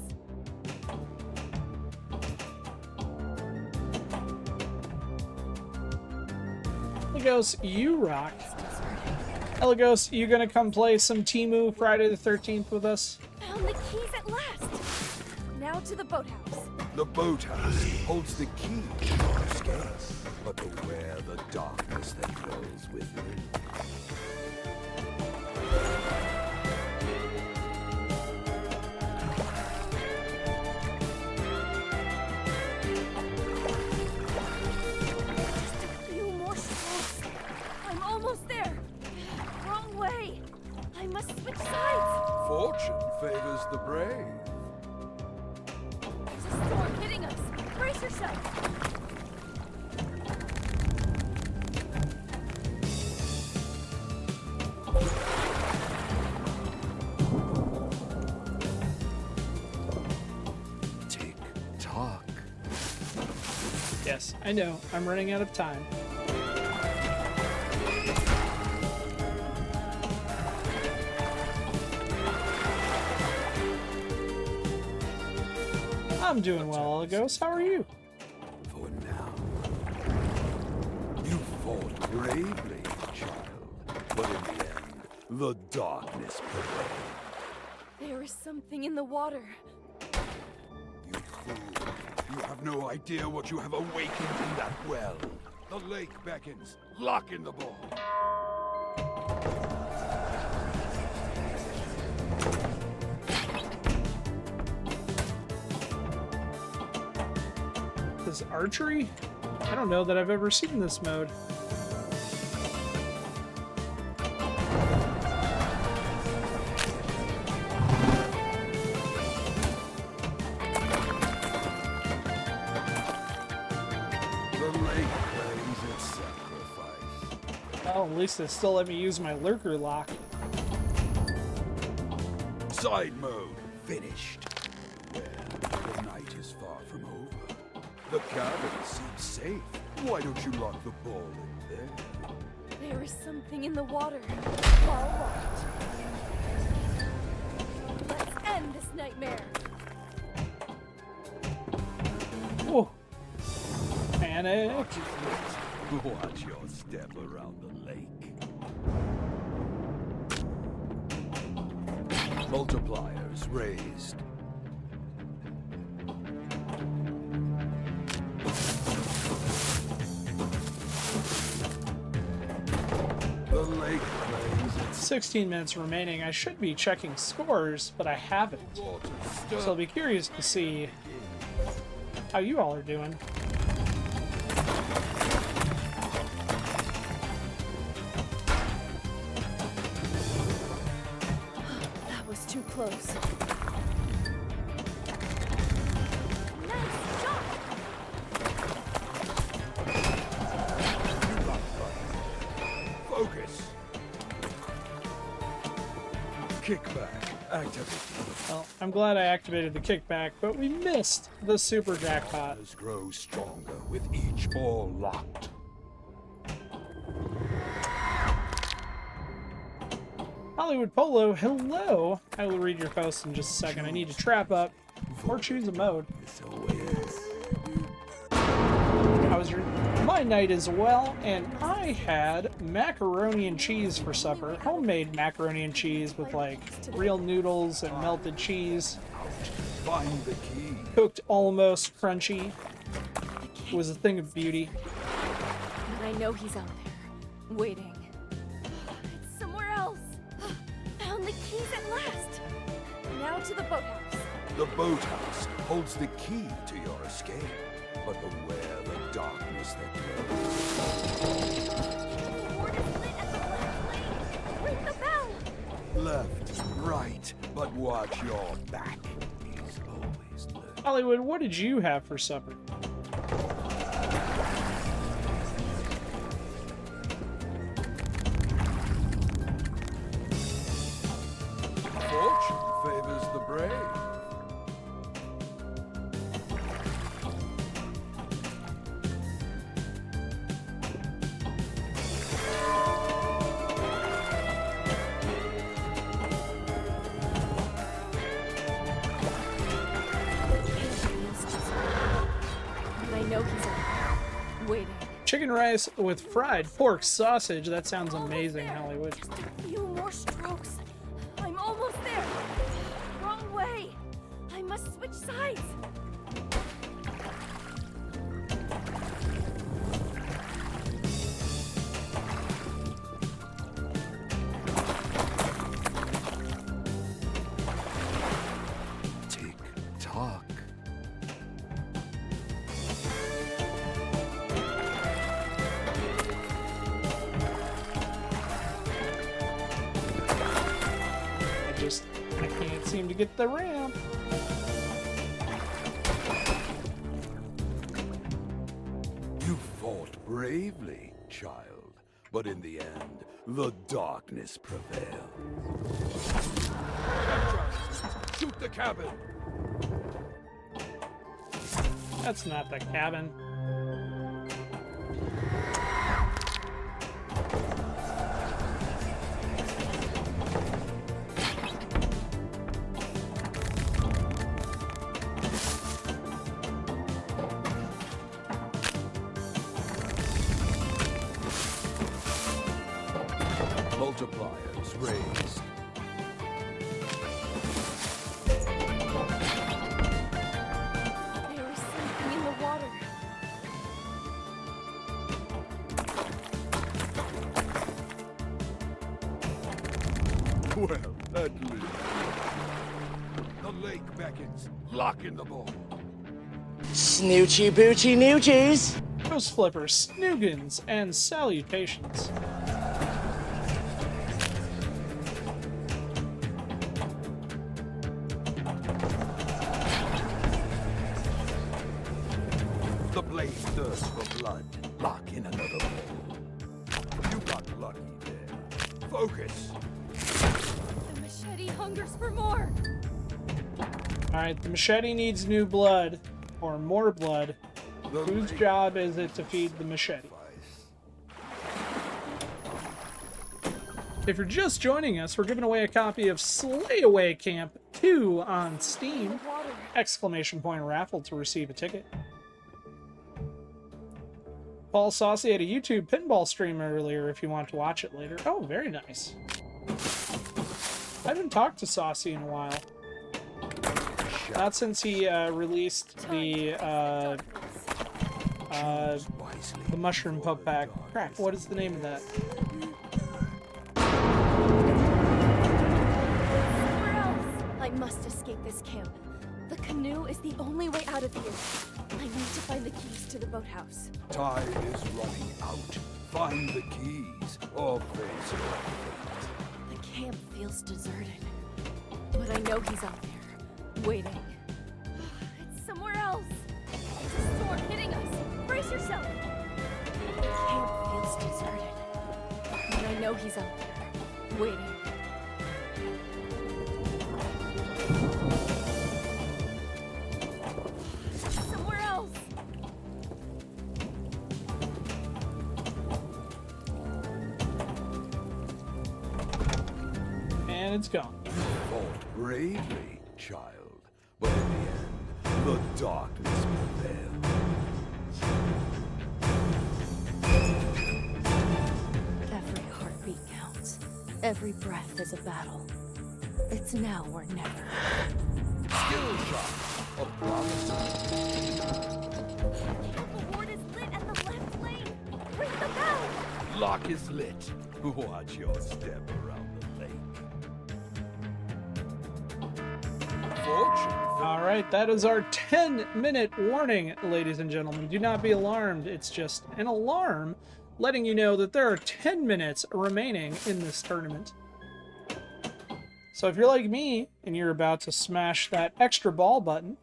Eligos, you rock. Eligos, you gonna come play some Temu Friday the 13th with us? Found the keys at last. Now to the boathouse. The boathouse holds the key to your escape, but beware the darkness that dwells within. Few more strokes. I'm almost there. Wrong way. I must switch sides. Fortune favors the brave. There's a storm hitting us. Brace yourself. Tick tock. Yes, I know. I'm running out of time. I'm doing well, Eligos. How are you? For now. You fought bravely, child. But in the end, the darkness prevailed. There is something in the water. You fool. You have no idea what you have awakened in that well. The lake beckons. Lock in the ball. This archery? I don't know that I've ever seen this mode. Well, at least they still let me use my lurker lock. Side mode finished. Well, the night is far from over. The cabin seems safe. Why don't you lock the ball in there? There is something in the water. Ball locked. Let's end this nightmare. Oh, panic! Watch your step around the lake. Multipliers raised. The lake plays its 16 minutes remaining. I should be checking scores, but I haven't. water So I'll be curious to see how you all are doing. That was too close. Nice shot! Focus. Kickback. Activate. Well, I'm glad I activated the kickback, but we missed the super jackpot. Darkness grows stronger with each ball locked. Hollywood Polo, hello! I will read your post in just a second. I need to trap up or choose a mode. How was my night as well? And I had macaroni and cheese for supper. Homemade macaroni and cheese with like real noodles and melted cheese. Find the key. Cooked almost crunchy. It was a thing of beauty. But I know he's out there, waiting. It's somewhere else. Found the keys at last. Now to the boathouse. The boathouse holds the key to your escape, but beware the darkness that grows. The ward is lit at the left lane. Ring the bell. Left, right, but watch your back. He's always lurking. Hollywood, what did you have for supper? Fortune favors the brave. But I know he's out there, waiting. Chicken rice with fried pork sausage. That sounds amazing, Hollywood. Just a few more strokes. I'm almost there. Wrong way. I must switch sides. Tick tock. I can't seem to get the ramp. You fought bravely, child, but in the end, the darkness prevailed. Shoot the cabin! That's not the cabin. Multipliers raised. at least. The lake beckons. Lock in the ball. Snoochie boochie noochies. Ghost flippers, snoogans, and salutations. The blade thirsts for blood. Lock in another ball. You got lucky there. Focus. The machete hungers for more. Alright, the machete needs new blood, or more blood. The Whose lake job is it to feed the machete? If you're just joining us, we're giving away a copy of Slayaway Camp 2 on Steam. Exclamation point raffle to receive a ticket. Paul Saucy had a YouTube pinball stream earlier if you want to watch it later. Oh, very nice. I haven't talked to Saucy in a while. Not since he released the Mushroom Pup Pack. Crap, what is the name of that? Somewhere else. I must escape this camp. The canoe is the only way out of here. I need to find the keys to the boathouse. Time is running out. Find the keys or face your fate. The camp feels deserted. But I know he's out there, waiting. It's somewhere else. It's a storm hitting us. Brace yourself. The camp feels deserted. But I know he's out there, waiting. Somewhere else. And it's gone. Fought bravely, child, but in the end, the darkness prevailed. Every heartbeat counts. Every breath is a battle. It's now or never. Skill shot of promise. The ward is lit at the left lane. Ring the bell. Lock is lit. Watch your step around the lake. Fortune. Alright, that is our 10-minute warning, ladies and gentlemen. Do not be alarmed. It's just an alarm letting you know that there are 10 minutes remaining in this tournament. So if you're like me and you're about to smash that extra ball button,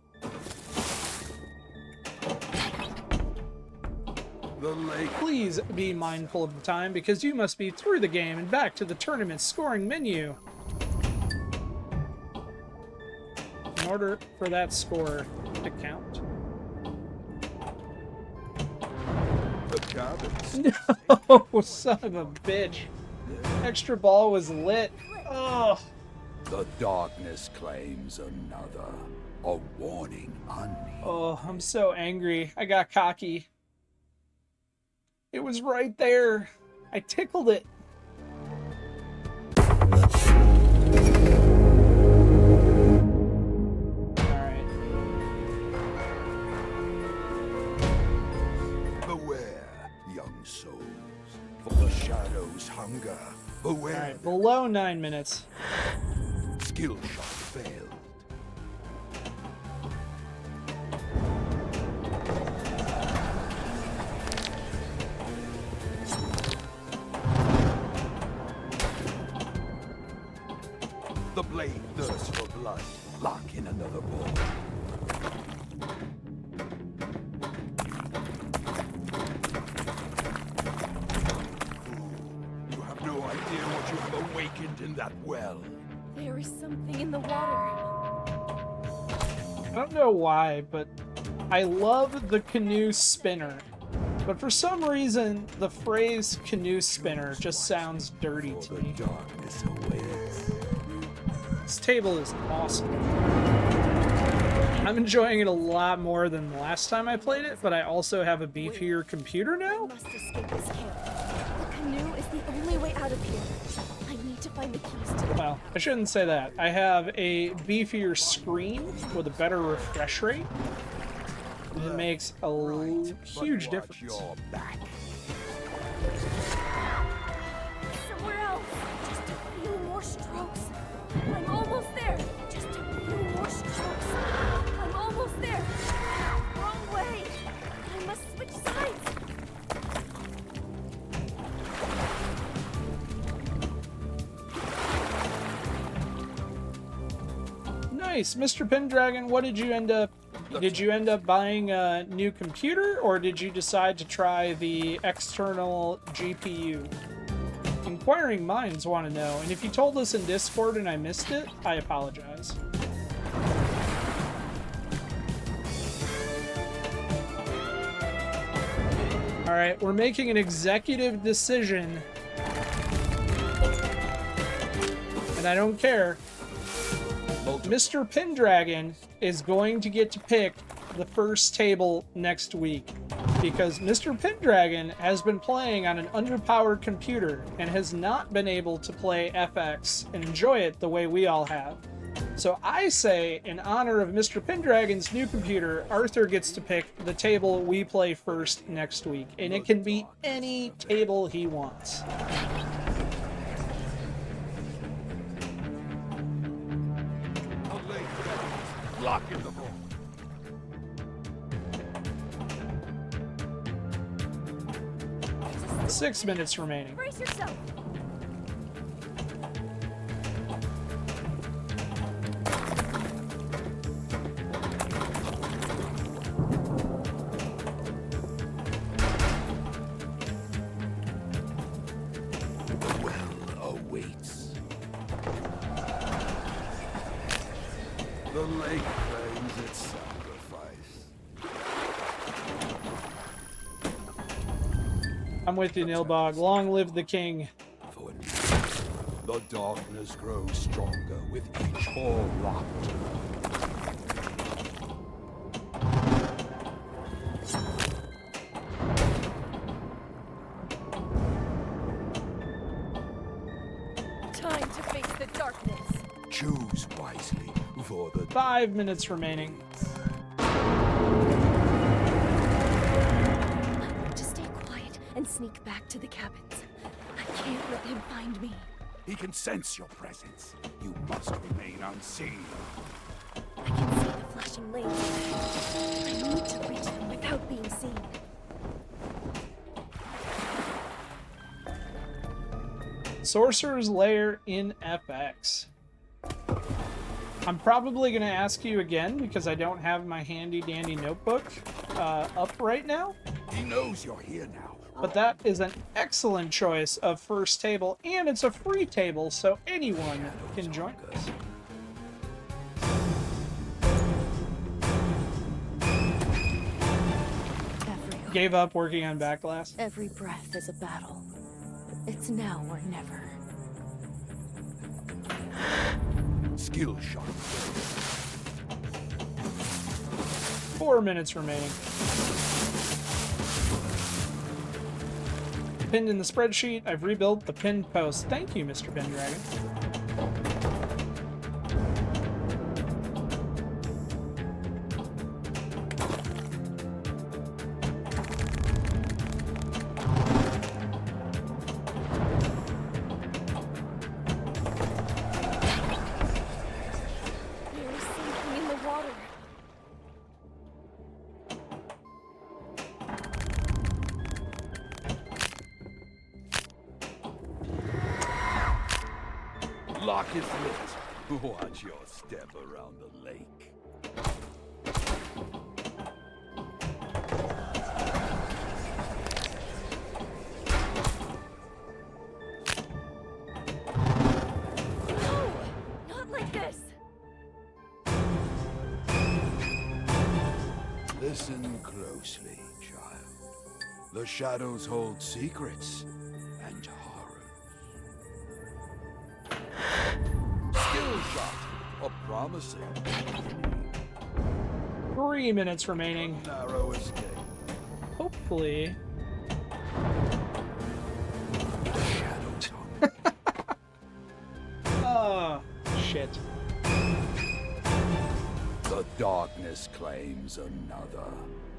The lake. please be mindful of the time because you must be through the game and back to the tournament scoring menu in order for that score to count. The cabins. Oh, son of a bitch. Extra ball was lit. Oh. The darkness claims another. A warning unneeded. Oh, I'm so angry. I got cocky. It was right there. I tickled it. Alright. Beware, young souls, for the shadows hunger. Beware. Alright, below 9 minutes. Skill shot failed. The blade thirsts for blood. Lock in another ball. You have no idea what you have awakened in that well. There is something in the water. I don't know why, but I love the canoe spinner. But for some reason, the phrase canoe spinner just sounds dirty to me. Darkness awaits. This table is awesome. I'm enjoying it a lot more than the last time I played it, but I also have a beefier computer I now. must escape this camp. The canoe is the only way out of here. I need to find the keys to the Well, I shouldn't say that. I have a beefier screen with a better refresh rate. And it makes a huge difference. Your back. somewhere else. Just a few more strokes. I'm almost there. Just a few more strokes. I'm almost there. Wrong way. I must switch sides. Nice, Mr. Pendragon. What did you end up? Did you end up buying a new computer, or did you decide to try the external GPU? Inquiring minds want to know, and if you told us in Discord and I missed it, I apologize. Alright, we're making an executive decision. And I don't care. Mr. Pendragon is going to get to pick the first table next week, because Mr. Pendragon has been playing on an underpowered computer and has not been able to play FX and enjoy it the way we all have. So I say, in honor of Mr. Pendragon's new computer, Arthur gets to pick the table we play first next week, and it can be any table he wants. Lock in the ball. 6 minutes remaining. Brace yourself. The well awaits. The lake claims its sacrifice. I'm with you, Nilbog. Long live the king. For now, the darkness grows stronger with each ball locked. Time to face the darkness. Choose wisely for the 5 minutes remaining. To stay quiet and sneak back to the cabins. I can't let him find me. He can sense your presence. You must remain unseen. I can see the flashing lanes. I need to reach them without being seen. Sorcerer's Lair in FX. I'm probably going to ask you again because I don't have my handy dandy notebook up right now. He knows you're here now. But that is an excellent choice of first table, and it's a free table, so anyone can join us. Gave up working on Backlash. Every breath is a battle. It's now or never. Skill shot. 4 minutes remaining. Pinned in the spreadsheet, I've rebuilt the pinned post. Thank you, Mr. Pendragon. We're sinking in the water. Lock is lit. Watch your step around the lake. No! Not like this! Listen closely, child. The shadows hold secrets and horrors. Skill shot. A promising, 3 minutes remaining. narrow escape. Hopefully. The shadow tongue. Oh, shit. The darkness claims another.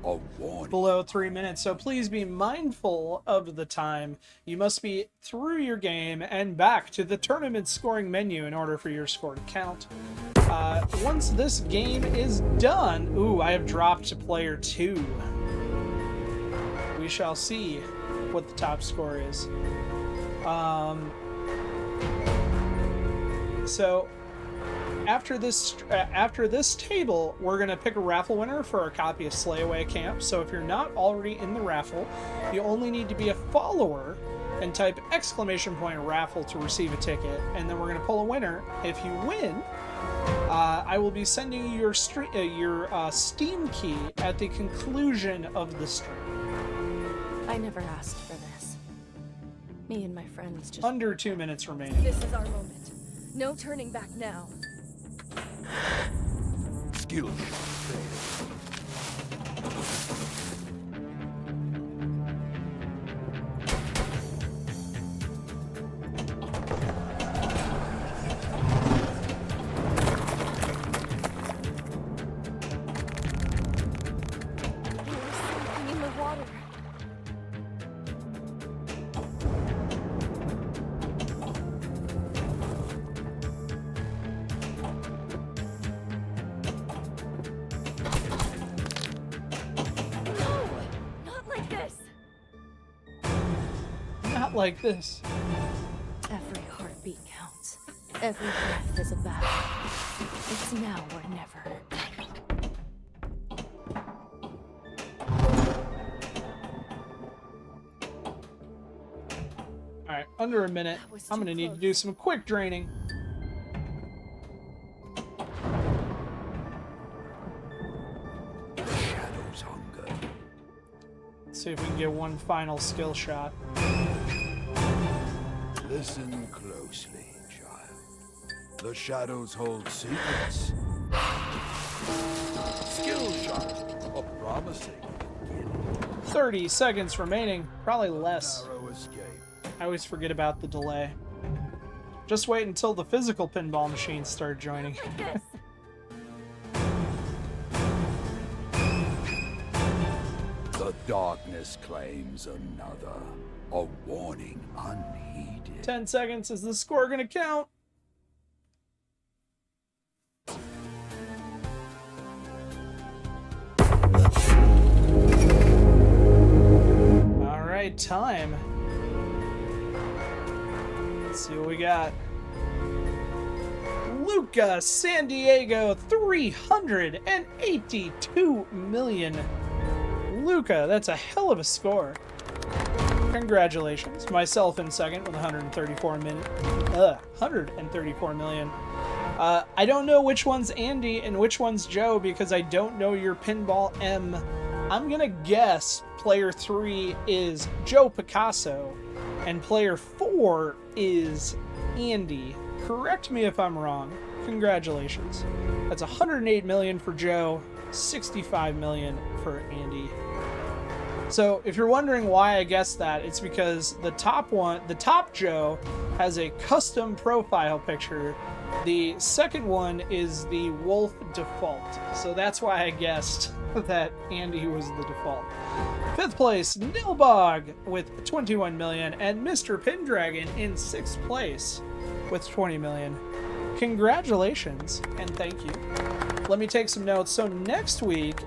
A warning. below 3 minutes, so please be mindful of the time. You must be through your game and back to the tournament scoring menu in order for your score to count. Once this game is done, ooh, I have dropped to player 2. We shall see what the top score is. So after this table, we're gonna pick a raffle winner for our copy of Slay Away Camp. So if you're not already in the raffle, you only need to be a follower and type !raffle to receive a ticket, and then we're gonna pull a winner. If you win, I will be sending you your Steam key at the conclusion of the stream. I never asked for this. Me and my friends just... Under 2 minutes remaining. This is our moment. No turning back now. Skill. There's something in the water. Not like this. Every heartbeat counts. Every breath is a battle. It's now or never. Alright, under a minute. I'm gonna need to do some quick draining. Shadow's hunger. Let's see if we can get one final skill shot. Listen closely, child. The shadows hold secrets. Skill shot. A promising beginning. 30 seconds remaining. Probably less. Narrow escape. I always forget about the delay. Just wait until the physical pinball machines start joining. The darkness claims another. A warning unheeded. 10 seconds. Is the score gonna count? Alright, time. Let's see what we got. Luca San Diego, 382 million. Luca, that's a hell of a score. Congratulations. Myself in second with 134 million. I don't know which one's Andy and which one's Joe because I don't know your Pinball M. I'm gonna guess player 3 is Joe Picasso and player 4 is Andy. Correct me if I'm wrong. Congratulations. That's 108 million for Joe, 65 million for Andy. So if you're wondering why I guessed that, it's because the top Joe has a custom profile picture. The second one is the Wolf default. So that's why I guessed that Andy was the default. Fifth place, Nilbog with 21 million, and Mr. Pendragon in 6th place with 20 million. Congratulations, and thank you. Let me take some notes. So next week,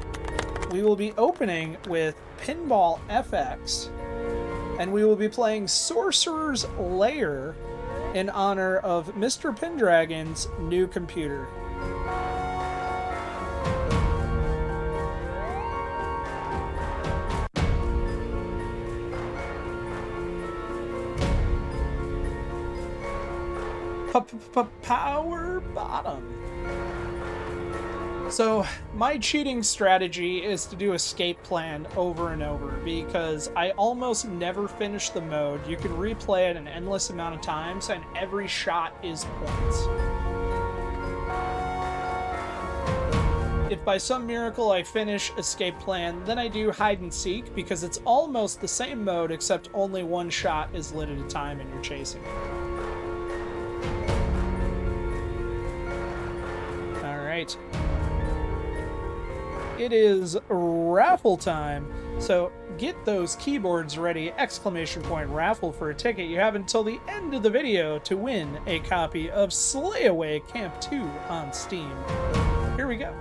we will be opening with Pinball FX, and we will be playing Sorcerer's Lair in honor of Mr. Pendragon's new computer. Power bottom. So my cheating strategy is to do escape plan over and over because I almost never finish the mode. You can replay it an endless amount of times and every shot is points. If by some miracle I finish escape plan, then I do hide and seek because it's almost the same mode except only one shot is lit at a time and you're chasing it. Alright. it is raffle time. So get those keyboards ready, exclamation point raffle for a ticket. You have until the end of the video to win a copy of Slay Away Camp 2 on Steam. Here we go.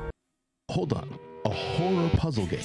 Hold on. A horror puzzle game.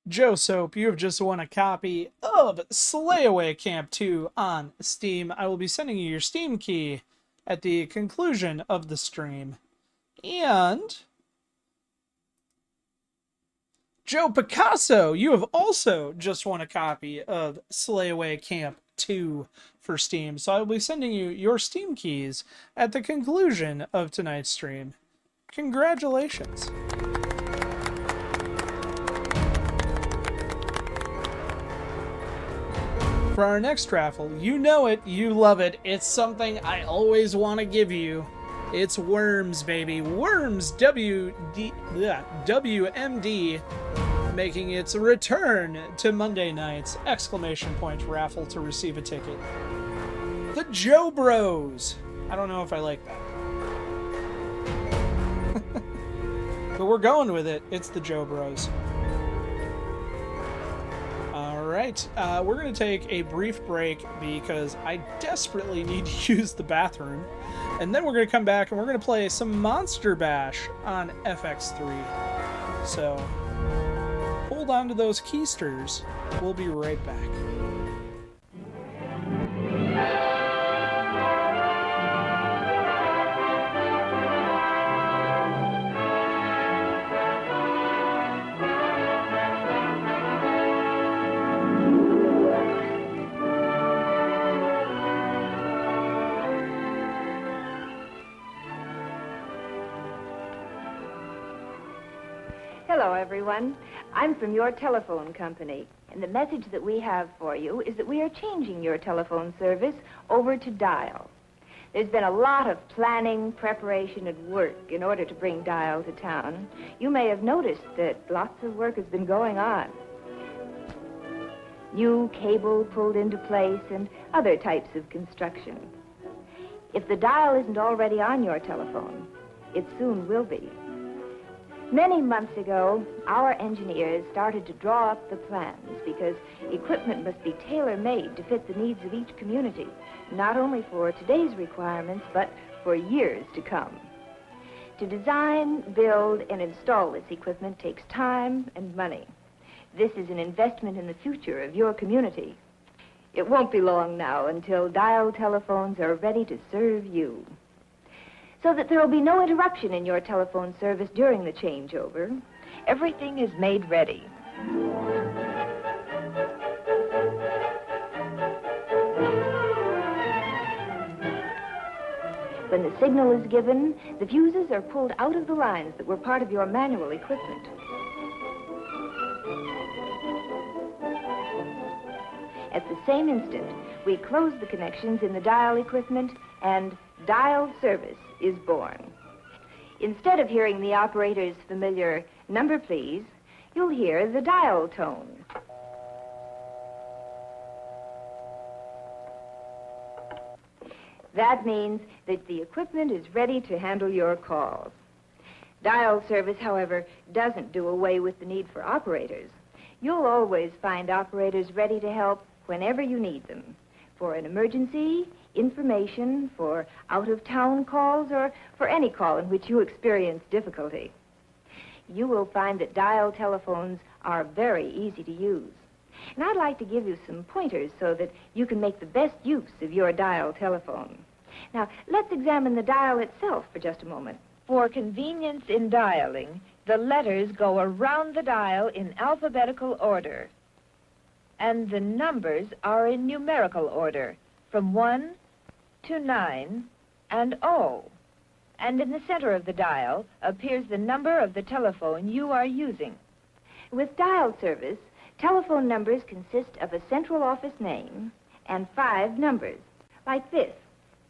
Joe Soap, you have just won a copy of Slay Away Camp 2 on Steam. I will be sending you your Steam key at the conclusion of the stream. And Joe Picasso, you have also just won a copy of Slay Away Camp 2 for Steam. So I will be sending you your Steam keys at the conclusion of tonight's stream. Congratulations. For our next raffle, you know it, you love it, it's something I always want to give you. It's Worms, baby. Worms WMD making its return to Monday night's exclamation point raffle to receive a ticket. The Joe Bros. I don't know if I like that. But we're going with it. It's the Joe Bros. Alright, we're going to take a brief break because I desperately need to use the bathroom. And then we're going to come back and we're going to play some Monster Bash on FX3. So, hold on to those keysters. We'll be right back. Hello, everyone. I'm from your telephone company, and the message that we have for you is that we are changing your telephone service over to Dial. There's been a lot of planning, preparation, and work in order to bring Dial to town. You may have noticed that lots of work has been going on. New cable pulled into place and other types of construction. If the Dial isn't already on your telephone, it soon will be. Many months ago, our engineers started to draw up the plans because equipment must be tailor-made to fit the needs of each community, not only for today's requirements, but for years to come. To design, build, and install this equipment takes time and money. This is an investment in the future of your community. It won't be long now until Dial telephones are ready to serve you. So that there will be no interruption in your telephone service during the changeover, everything is made ready. When the signal is given, the fuses are pulled out of the lines that were part of your manual equipment. At the same instant, we close the connections in the Dial equipment, and Dial service is born. Instead of hearing the operator's familiar "number please," you'll hear the dial tone. That means that the equipment is ready to handle your calls. Dial service, however, doesn't do away with the need for operators. You'll always find operators ready to help whenever you need them. for an emergency, information, for out-of-town calls, or for any call in which you experience difficulty. You will find that dial telephones are very easy to use. And I'd like to give you some pointers so that you can make the best use of your dial telephone. Now, let's examine the dial itself for just a moment. For convenience in dialing, the letters go around the dial in alphabetical order. And the numbers are in numerical order, from 1 to 9 and 0. And in the center of the dial appears the number of the telephone you are using. With dial service, telephone numbers consist of a central office name and 5 numbers, like this: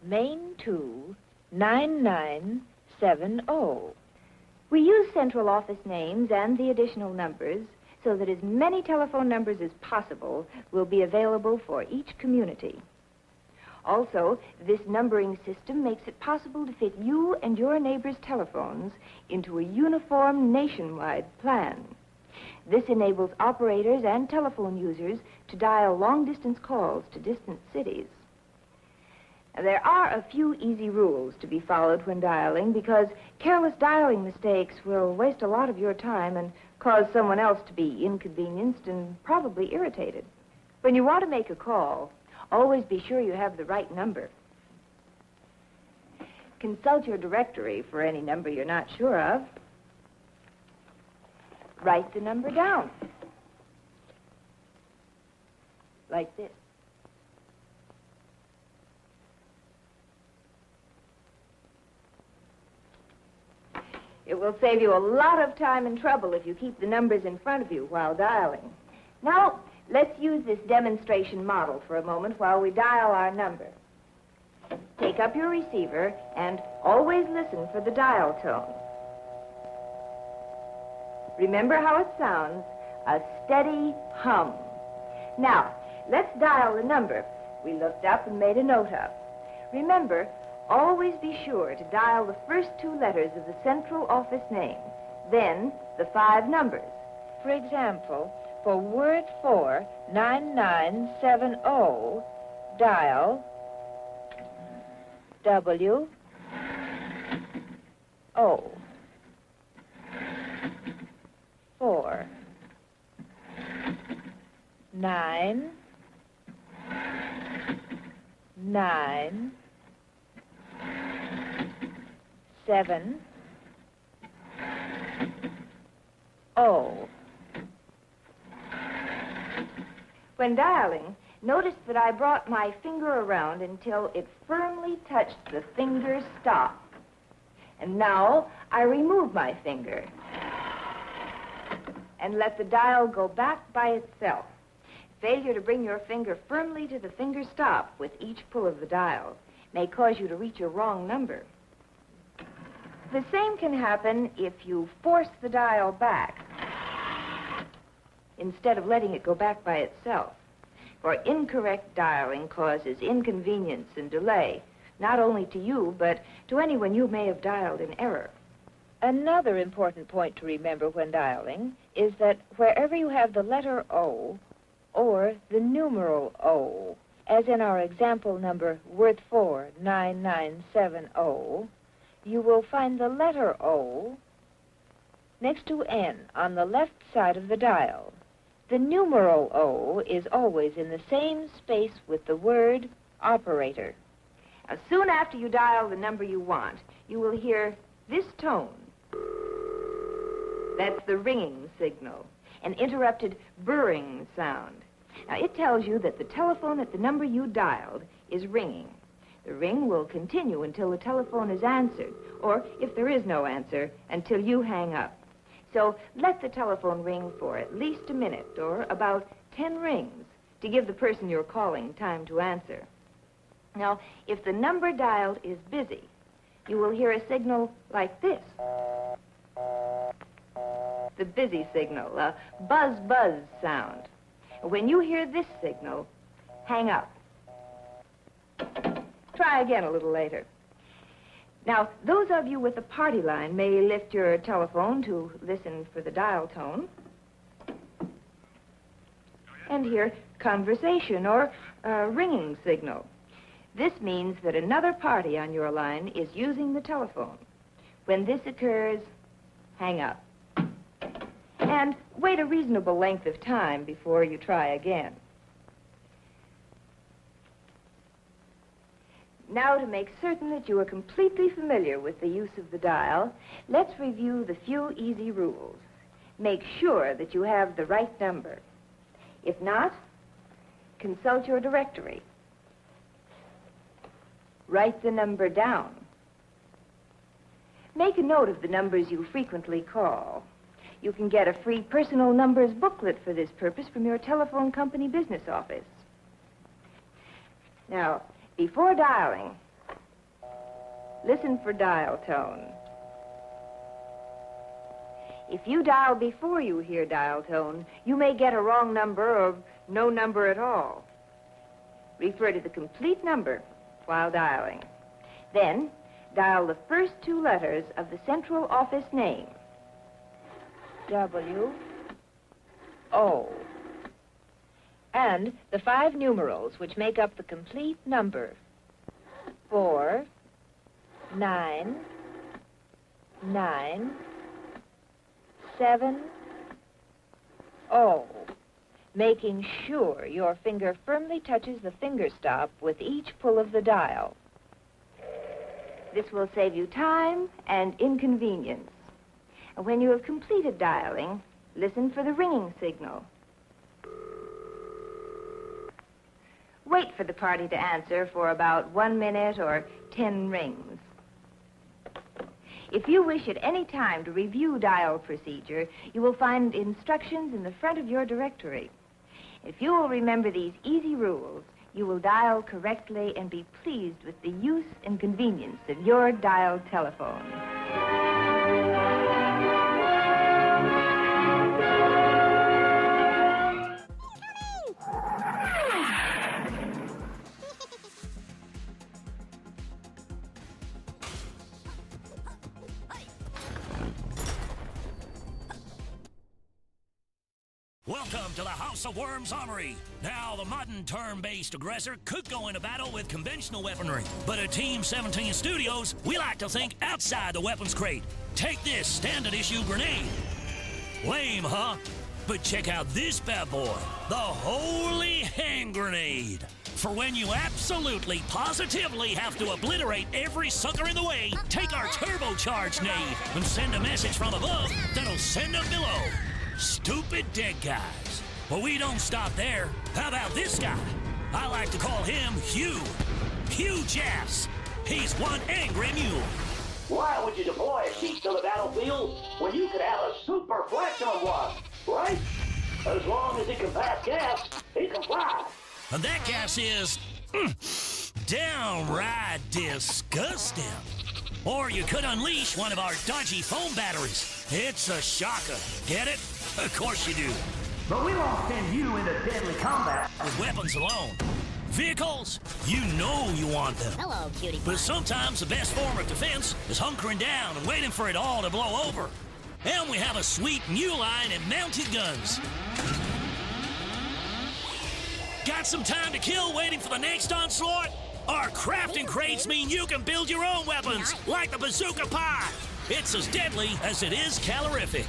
Main 2 9970. We use central office names and the additional numbers so that as many telephone numbers as possible will be available for each community. Also, this numbering system makes it possible to fit you and your neighbors' telephones into a uniform nationwide plan. This enables operators and telephone users to dial long-distance calls to distant cities. Now, there are a few easy rules to be followed when dialing because careless dialing mistakes will waste a lot of your time and cause someone else to be inconvenienced and probably irritated. When you want to make a call, always be sure you have the right number. Consult your directory for any number you're not sure of. Write the number down, like this. It will save you a lot of time and trouble if you keep the numbers in front of you while dialing. Now, let's use this demonstration model for a moment while we dial our number. Take up your receiver and always listen for the dial tone. Remember how it sounds, a steady hum. Now, let's dial the number we looked up and made a note of. Remember, always be sure to dial the first 2 letters of the central office name, then the 5 numbers. For example, for word 4 9970, dial W O 4 9 9 7 0. When dialing, notice that I brought my finger around until it firmly touched the finger stop. And now I remove my finger and let the dial go back by itself. Failure to bring your finger firmly to the finger stop with each pull of the dial may cause you to reach a wrong number. The same can happen if you force the dial back instead of letting it go back by itself. For incorrect dialing causes inconvenience and delay, not only to you, but to anyone you may have dialed in error. Another important point to remember when dialing is that wherever you have the letter O or the numeral O, as in our example number worth 4 9970, you will find the letter O next to N on the left side of the dial. The numeral O is always in the same space with the word operator. Now, soon after you dial the number you want, you will hear this tone. That's the ringing signal, an interrupted burring sound. Now, it tells you that the telephone at the number you dialed is ringing. The ring will continue until the telephone is answered, or if there is no answer, until you hang up. So let the telephone ring for at least a minute, or about 10 rings, to give the person you're calling time to answer. Now, if the number dialed is busy, you will hear a signal like this. The busy signal, a buzz-buzz sound. When you hear this signal, hang up. Try again a little later. Now, those of you with a party line may lift your telephone to listen for the dial tone. and hear conversation or a ringing signal. This means that another party on your line is using the telephone. When this occurs, hang up. And wait a reasonable length of time before you try again. Now, to make certain that you are completely familiar with the use of the dial, let's review the few easy rules. Make sure that you have the right number. If not, consult your directory. Write the number down. Make a note of the numbers you frequently call. You can get a free personal numbers booklet for this purpose from your telephone company business office. Now, before dialing, listen for dial tone. If you dial before you hear dial tone, you may get a wrong number or no number at all. Refer to the complete number while dialing. Then, dial the first two letters of the central office name. W-O. And the 5 numerals which make up the complete number. 4, 9, 9, 7, 0. Making sure your finger firmly touches the finger stop with each pull of the dial. This will save you time and inconvenience. And when you have completed dialing, listen for the ringing signal. Wait for the party to answer for about 1 minute or 10 rings. If you wish at any time to review dial procedure, you will find instructions in the front of your directory. If you will remember these easy rules, you will dial correctly and be pleased with the use and convenience of your dial telephone. Welcome to the House of Worms Armory. Now, the modern turn-based aggressor could go into battle with conventional weaponry, but at Team 17 Studios, we like to think outside the weapons crate. Take this standard issue grenade. Lame, huh? But check out this bad boy, the Holy Hand Grenade. For when you absolutely, positively have to obliterate every sucker in the way, take our turbocharged nade and send a message from above that'll send them below. Stupid dead guys. But we don't stop there. How about this guy? I like to call him Hugh. Hugh Jass. He's one angry mule. Why would you deploy a sheep to the battlefield when you could have a super flexible one, right? As long as it can pass gas, it can fly. And that gas is downright disgusting. Or you could unleash one of our dodgy foam batteries. It's a shocker. Get it? Of course you do. But we won't send you into deadly combat with weapons alone. Vehicles, you know you want them. Hello, cutie pie. But sometimes the best form of defense is hunkering down and waiting for it all to blow over. And we have a sweet new line of mounted guns. Got some time to kill waiting for the next onslaught? Our crafting crates mean you can build your own weapons, like the Bazooka Pie. It's as deadly as it is calorific.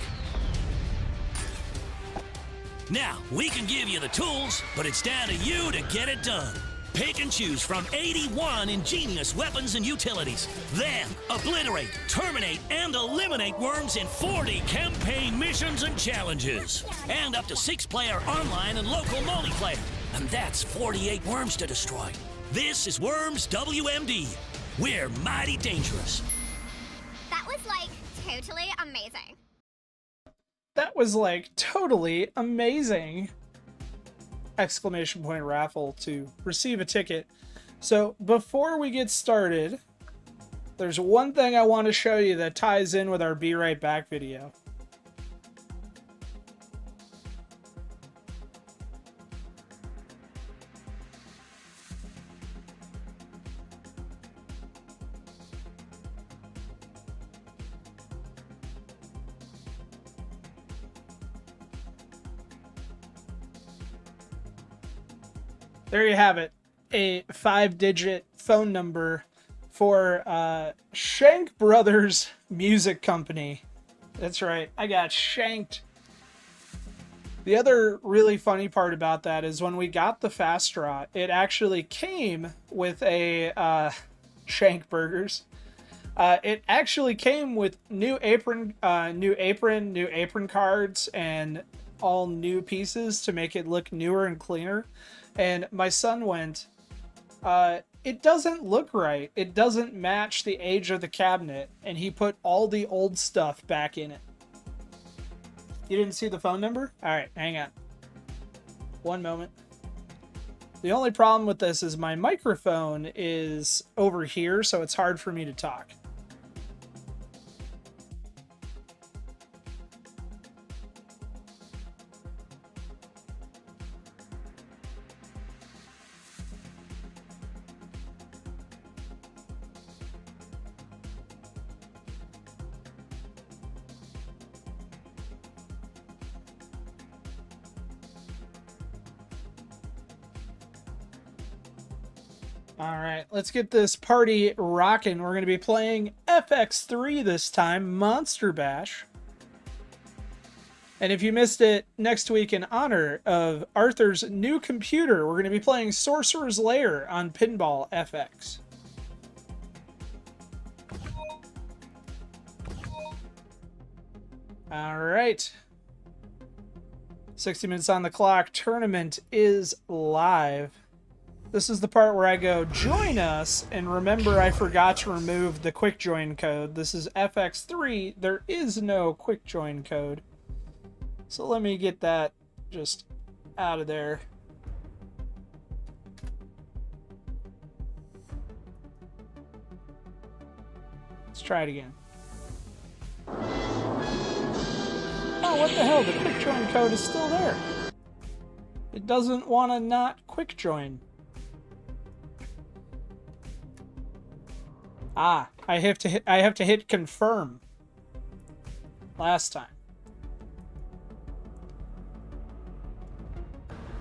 Now, we can give you the tools, but it's down to you to get it done. Pick and choose from 81 ingenious weapons and utilities. Then, obliterate, terminate, and eliminate worms in 40 campaign missions and challenges. And up to 6-player online and local multiplayer. And that's 48 worms to destroy. This is Worms WMD. We're mighty dangerous. That was, like, totally amazing. That was like totally amazing! Exclamation point raffle to receive a ticket. So before we get started, there's one thing I want to show you that ties in with our Be Right Back video. There you have it. A 5-digit phone number for Shank Brothers Music Company. That's right. I got shanked. The other really funny part about that is when we got the Fast Draw, it actually came with a Shank Burgers. It actually came with new apron cards, and all new pieces to make it look newer and cleaner. And my son went, it doesn't look right. It doesn't match the age of the cabinet. And he put all the old stuff back in it. You didn't see the phone number? All right, hang on. One moment. The only problem with this is my microphone is over here, so it's hard for me to talk. All right, let's get this party rocking. We're going to be playing FX3 this time, Monster Bash. And if you missed it, next week in honor of Arthur's new computer, we're going to be playing Sorcerer's Lair on Pinball FX. All right. 60 minutes on the clock. Tournament is live. This is the part where I go, join us, and remember I forgot to remove the quick join code. This is FX3. There is no quick join code. So let me get that just out of there. Let's try it again. Oh, what the hell? The quick join code is still there. It doesn't want to not quick join. Ah, I have to hit confirm. Last time.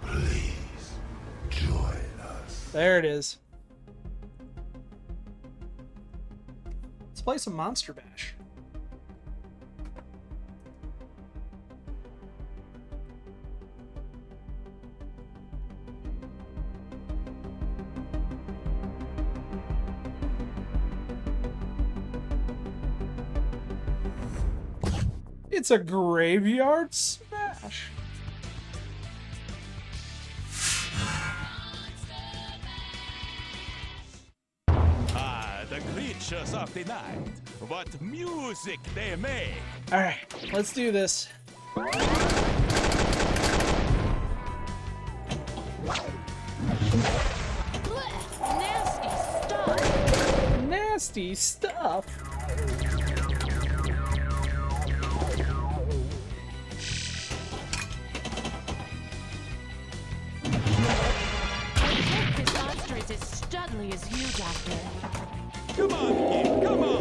Please join us. There it is. Let's play some Monster Bash. It's a graveyard smash. Ah, the creatures of the night. What music they make. All right, let's do this. Nasty stuff. Nasty stuff. As studly as you, Doctor. Come on, kid, come on!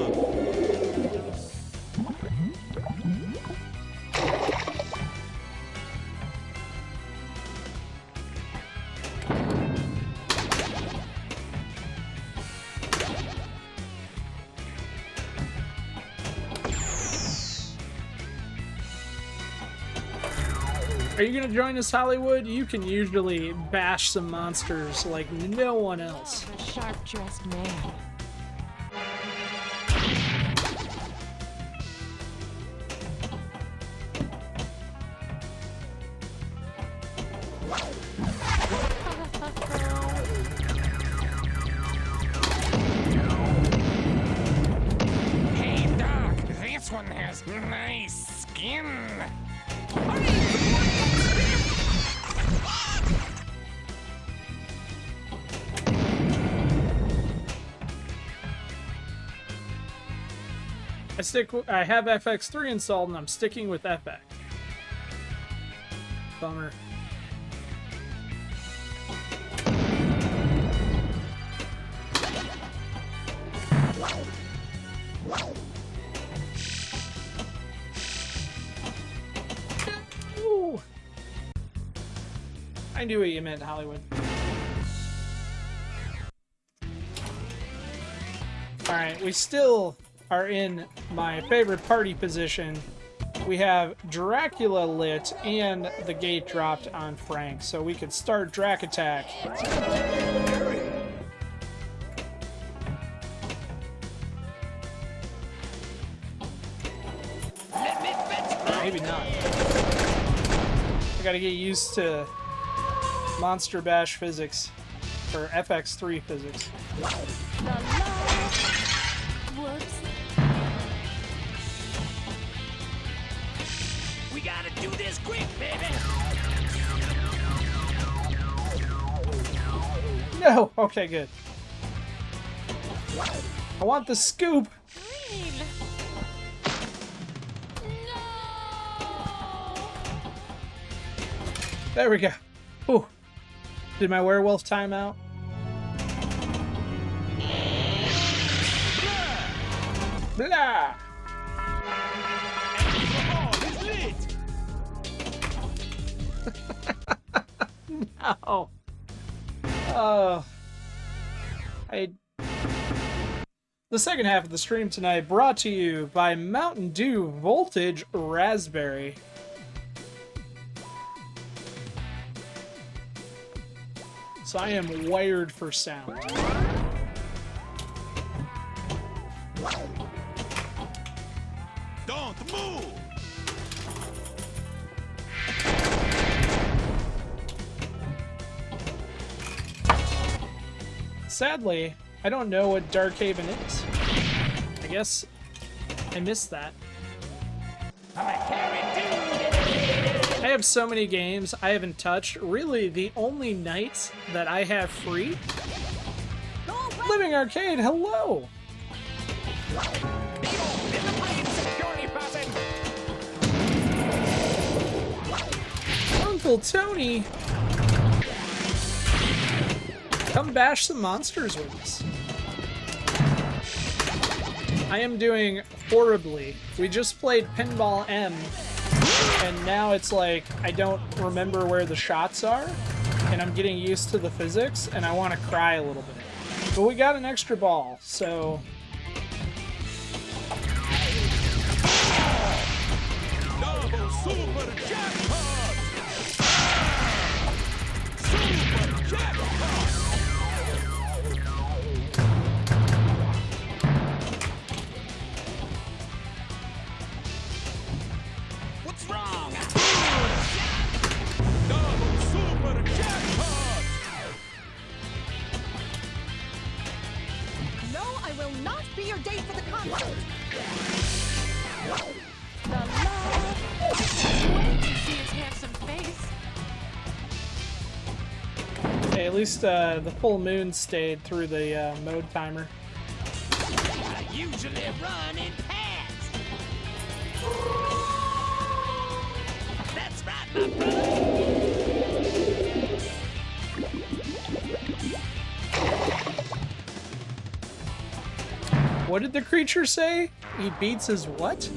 Are you gonna join us, Hollywood? You can usually bash some monsters like no one else. A sharp-dressed man. Hey, Doc, this one has nice skin. I have FX3 installed and I'm sticking with FX. Bummer. Ooh. I knew what you meant, Hollywood. Alright, we still are in my favorite party position. We have Dracula lit and the gate dropped on Frank, so we could start Drac Attack. Maybe not. I gotta get used to Monster Bash physics, or FX3 physics. We gotta do this quick, baby. No! Okay, good. I want the scoop! There we go. Ooh. Did my werewolf time out? Blah! No. Oh. The second half of the stream tonight brought to you by Mountain Dew Voltage Raspberry. So I am wired for sound. Don't move! Sadly, I don't know what Darkhaven is. I guess I missed that. I have so many games I haven't touched. Really, the only nights that I have free? Living Arcade, hello! Uncle Tony! Come bash some monsters with us. I am doing horribly. We just played Pinball M, and now it's like I don't remember where the shots are, and I'm getting used to the physics, and I want to cry a little bit. But we got an extra ball, so... Double super jackpot! Super jackpot! What's wrong? Double super jackpot! No, I will not be your date for the concert. The love. Wait to see his handsome face. Hey, at least the full moon stayed through the mode timer. I usually run in past. That's right, my brother. What did the creature say? He beats his what?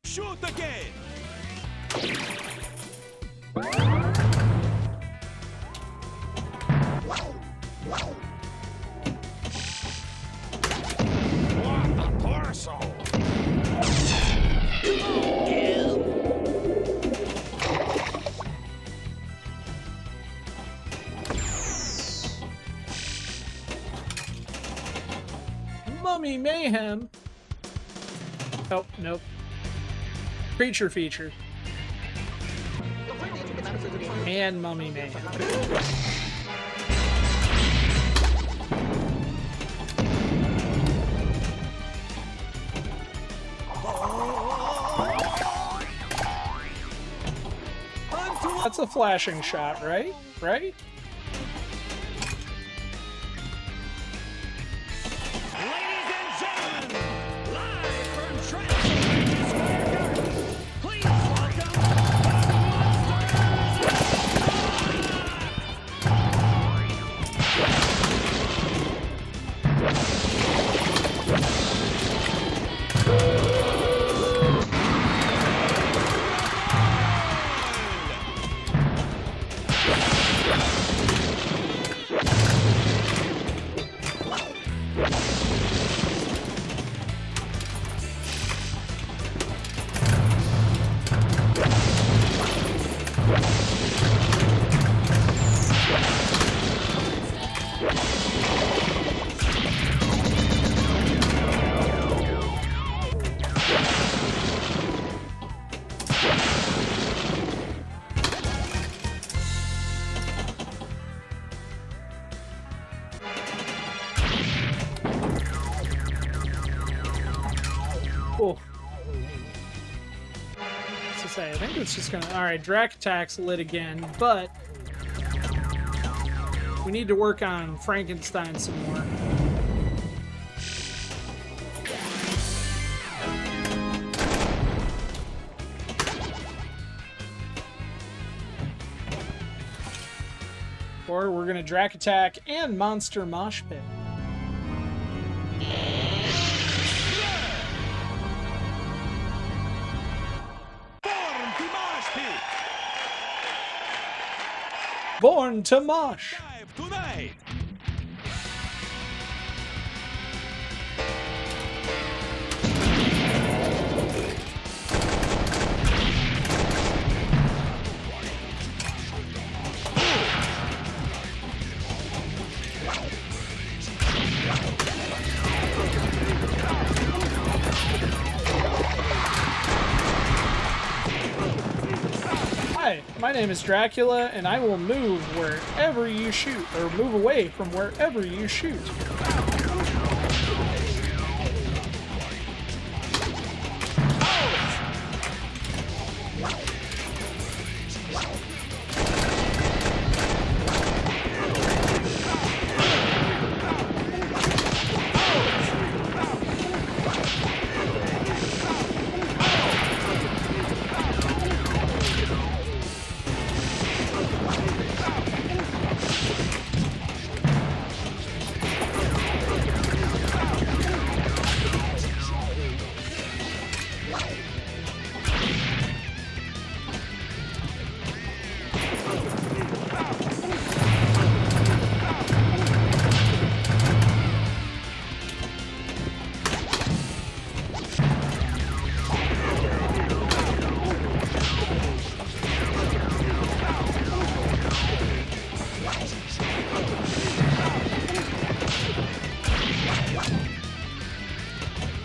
Shoot again! What a torso. Mummy Mayhem. Oh, nope. Creature feature. And Mummy Mayhem. That's a flashing shot, right? Right? to say. I think it's just gonna... Alright, Drac Attack's lit again, but... we need to work on Frankenstein some more. Or we're gonna Drac Attack and Monster Mosh Pit. Born to Mosh! Tonight! Hi, my name is Dracula, and I will move wherever you shoot, or move away from wherever you shoot.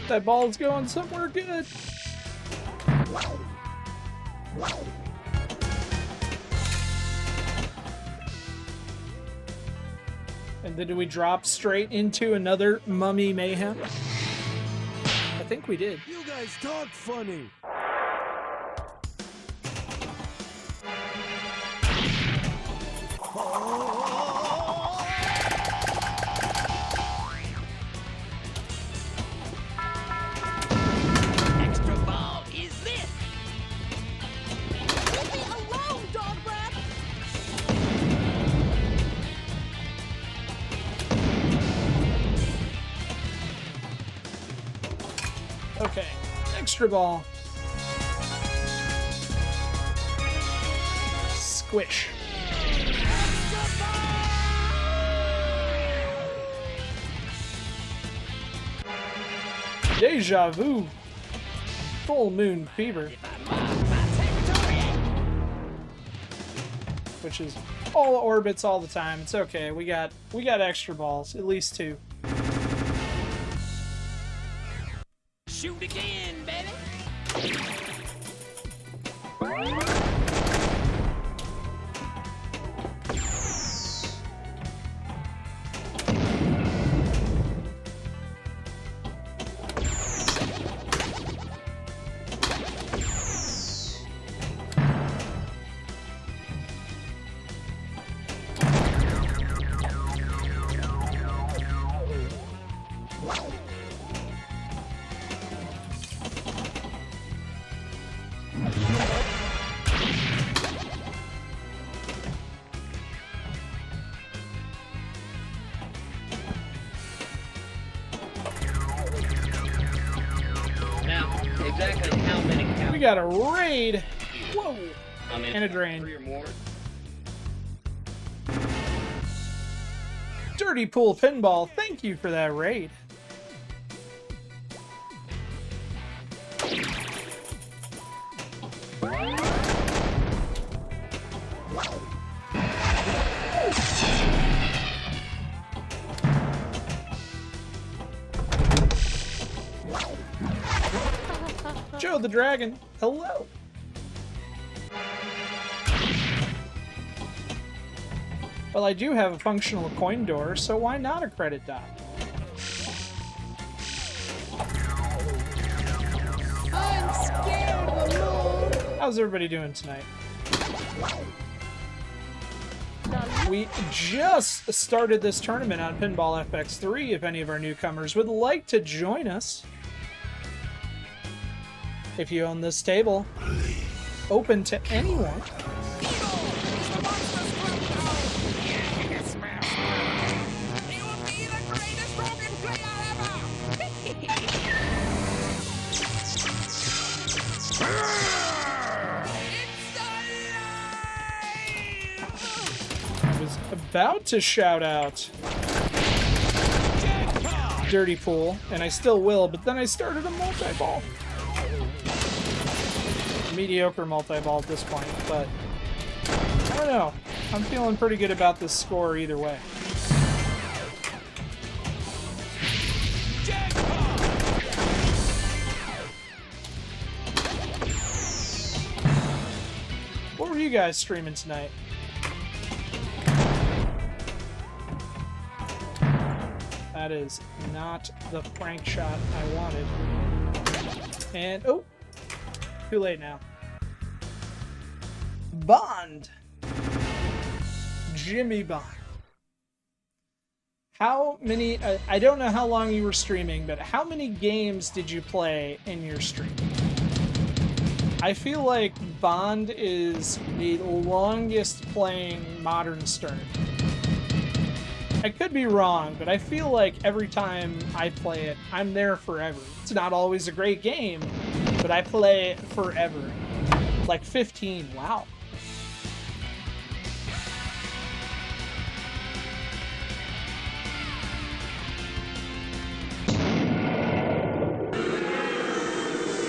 That ball's going somewhere good. And then do we drop straight into another Mummy Mayhem? I think we did. You guys talk funny. Extra ball is lit. Leave me alone, dog rat. Okay, extra ball. Squish. Deja vu. Full moon fever. Which is all orbits all the time. It's okay. We got extra balls, at least 2. Shoot again, baby. Now, exactly how many cows? We got a raid. Whoa. I'm in And a drain. 3 or more. Dirty Pool Pinball, thank you for that raid. Joe the Dragon, hello. Well, I do have a functional coin door, so why not a credit dot? I'm scared of the moon. How's everybody doing tonight? We just started this tournament on Pinball FX3. If any of our newcomers would like to join us, if you own this table, open to anyone. About to shout out Dirty Pool, and I still will, but then I started a multi-ball. Mediocre multi-ball at this point, but I don't know. I'm feeling pretty good about this score either way. What were you guys streaming tonight? That is not the Frank shot I wanted. And, oh, too late now. Bond. Jimmy Bond. How many, I don't know how long you were streaming, but how many games did you play in your stream? I feel like Bond is the longest playing modern Stern. I could be wrong, but I feel like every time I play it, I'm there forever. It's not always a great game, but I play it forever. Like 15, wow.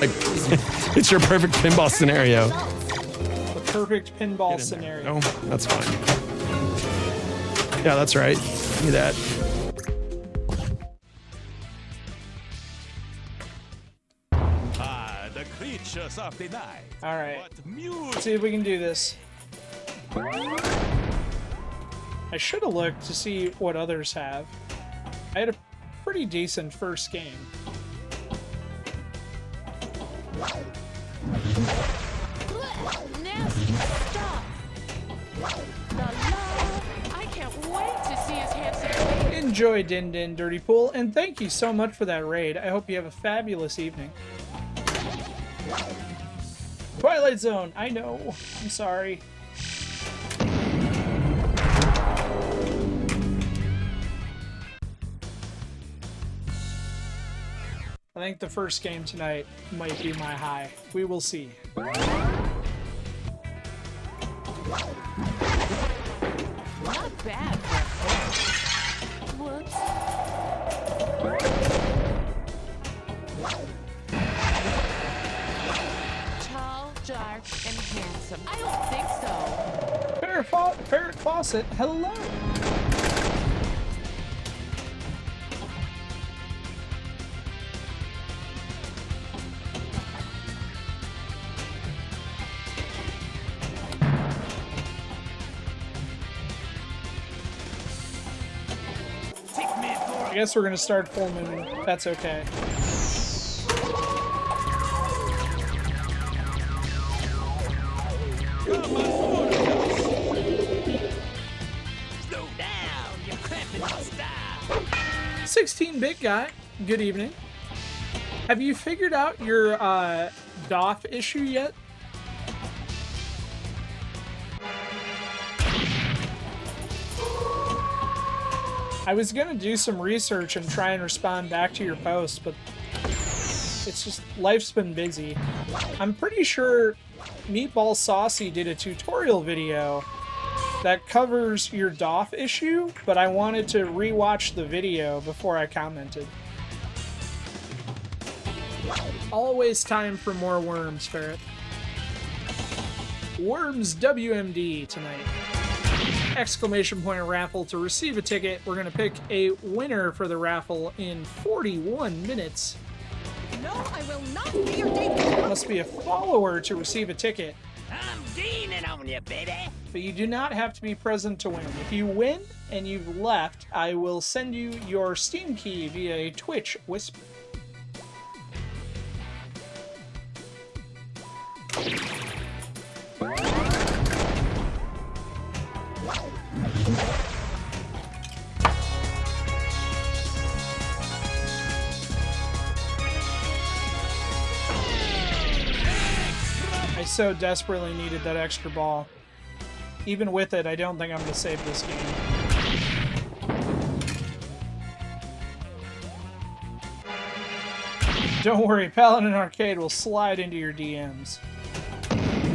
Like, it's your perfect pinball scenario. The perfect pinball scenario. Oh, that's fine. Yeah, that's right. Give me that. The creatures of the night. All right. Let's see if we can do this. I should have looked to see what others have. I had a pretty decent first game. Nasty stuff. I can't wait to see his handsome face. Enjoy Din Din Dirty Pool, and thank you so much for that raid. I hope you have a fabulous evening. Twilight Zone, I know. I'm sorry. I think the first game tonight might be my high. We will see. Not bad. Whoops. Tall, dark, and handsome. I don't think so. Ferret Fawcett, hello. I guess we're gonna start full moon. That's okay. Slow down, you're cramping my style. 16-bit guy, good evening. Have you figured out your DOF issue yet? I was gonna do some research and try and respond back to your post, but it's just, life's been busy. I'm pretty sure Meatball Saucy did a tutorial video that covers your DOF issue, but I wanted to rewatch the video before I commented. Always time for more worms, Ferret. Worms WMD tonight. Exclamation point raffle to receive a ticket. We're going to pick a winner for the raffle in 41 minutes. No, I will not be your date. Must be a follower to receive a ticket. I'm gaining on you, baby. But you do not have to be present to win. If you win and you've left, I will send you your Steam key via a Twitch whisper. I so desperately needed that extra ball. Even with it, I don't think I'm going to save this game. Don't worry, Paladin Arcade will slide into your DMs.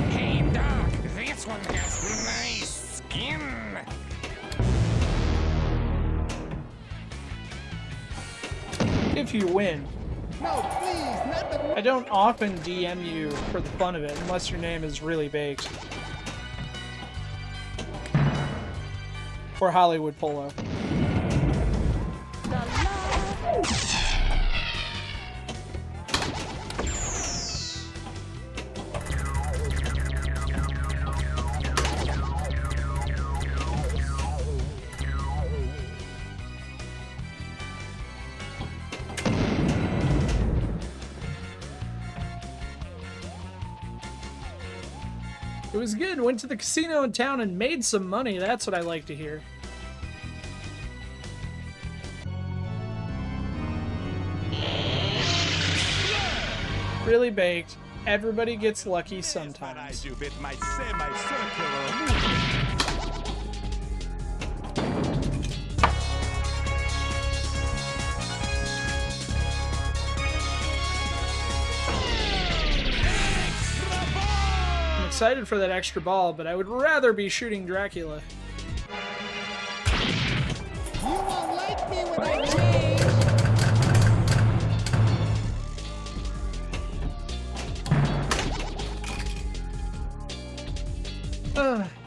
Hey, Doc, this one has nice skin. If you win. No, please, not the... I don't often DM you for the fun of it, unless your name is really baked. Or Hollywood Polo. It was good. Went to the casino in town and made some money. That's what I like to hear. Really baked. Everybody gets lucky sometimes. I do with my semi-circular movement. I'm excited for that extra ball, but I would rather be shooting Dracula. You won't like me when I change.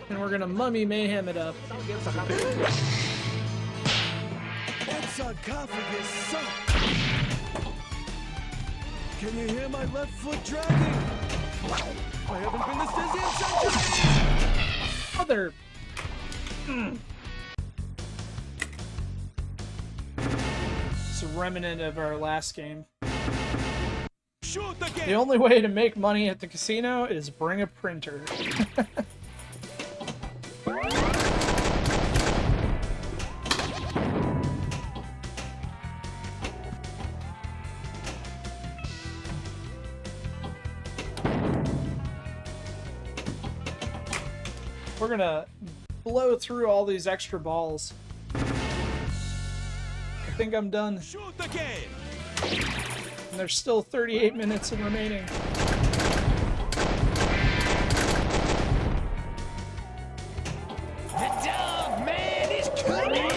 And we're gonna Mummy Mayhem it up. That sarcophagus sucked. Can you hear my left foot dragging? I haven't been this dizzy in centuries. Other. It's a remnant of our last game. Shoot the game. The only way to make money at the casino is bring a printer. We're gonna blow through all these extra balls. I think I'm done. Shoot the game. And there's still 38 minutes remaining. The dog man is coming.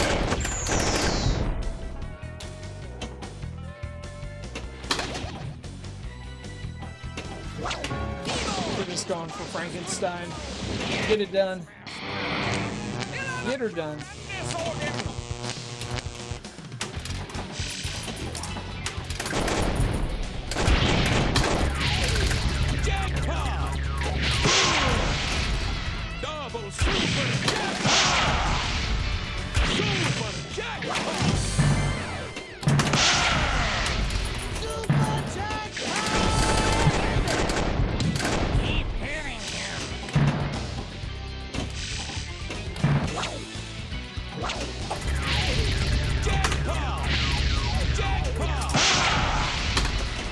We're just going for Frankenstein. Get it done. Get her done. Jackpot! Double super jackpot! Super jackpot! Super jackpot! Keep hitting him. Jackpot! Jackpot!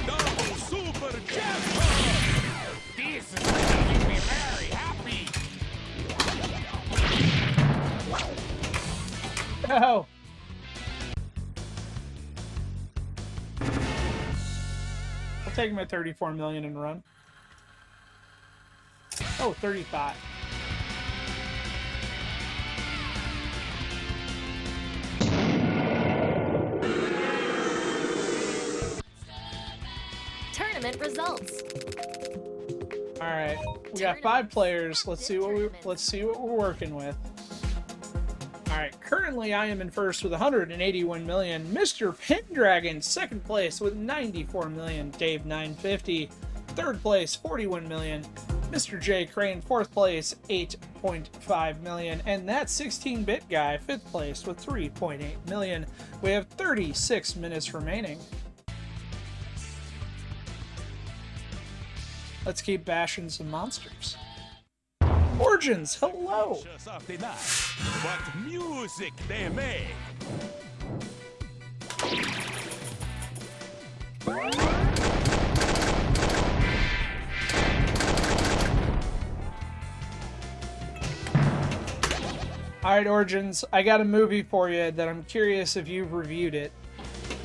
Double super jackpot! This is making me very happy. No! I'll take my 34 million and run. Oh, 35. Tournament results. All right, we got 5 players. Let's see what we're working with. All right, currently I am in first with 181 million. Mr. Pendragon, second place with 94 million. Dave 950, third place 41 million. Mr. J Crane, fourth place 8.5 million, and that 16-bit guy, fifth place with 3.8 million. We have 36 minutes remaining. Let's keep bashing some monsters. Origins, hello! Of the night. What music they make! Alright, Origins, I got a movie for you that I'm curious if you've reviewed it.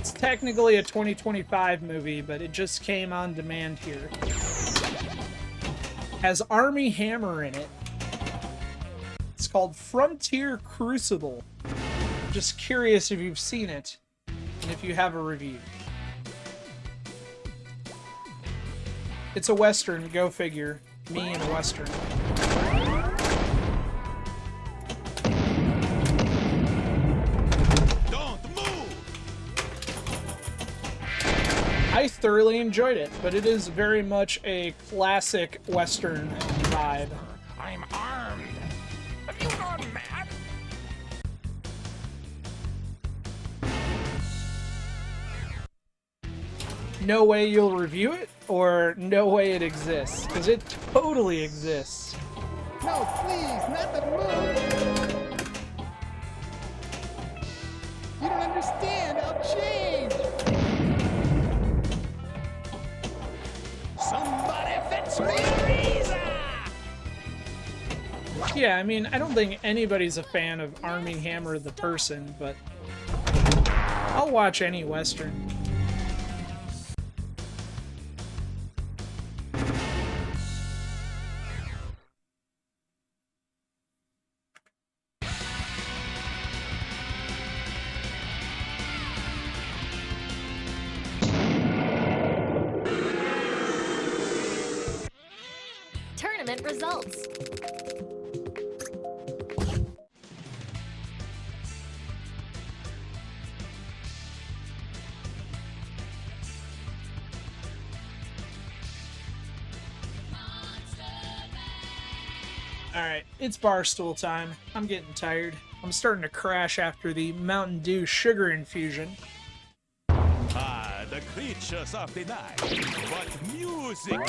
It's technically a 2025 movie, but it just came on demand here. Has Armie Hammer in it. It's called Frontier Crucible. Just curious if you've seen it, and if you have a review. It's a Western, go figure. Me in a Western. I thoroughly enjoyed it, but it is very much a classic Western vibe. I'm armed. Have you gone mad? No way you'll review it, or no way it exists, because it totally exists. No, please, not the moon. You don't understand. I'll change. Somebody fetch me a reason. Yeah, I mean, I don't think anybody's a fan of Armie Hammer the person, but I'll watch any Western. Tournament results. Alright, it's Barstool time. I'm getting tired. I'm starting to crash after the Mountain Dew sugar infusion. The creatures of the night. What music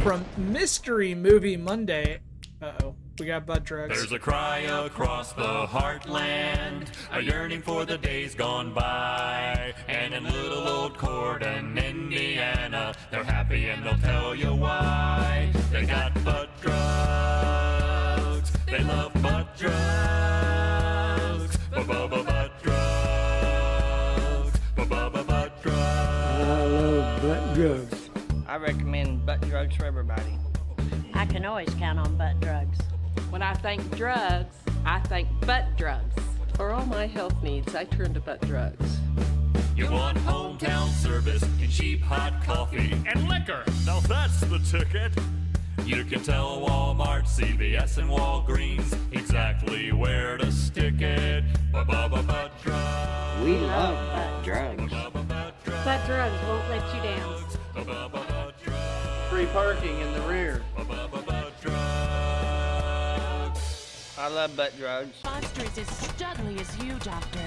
From Mystery Movie Monday. Uh-oh, we got butt drugs. There's a cry across the heartland, a yearning for the days gone by. And in little old Corden, Indiana, they're happy and they'll tell you why. They got butt drugs, they love butt drugs, butt drugs, butt drugs. I love butt drugs. I recommend butt drugs for everybody. I can always count on butt drugs. When I think drugs, I think butt drugs. For all my health needs, I turn to butt drugs. You want hometown service and cheap hot coffee and liquor. Now that's the ticket. You can tell Walmart, CVS, and Walgreens exactly where to stick it. Butt drugs. We love butt drugs. Butt drugs won't let you down. Free parking in the rear. I love butt drugs. Monster is as studly as you, Doctor.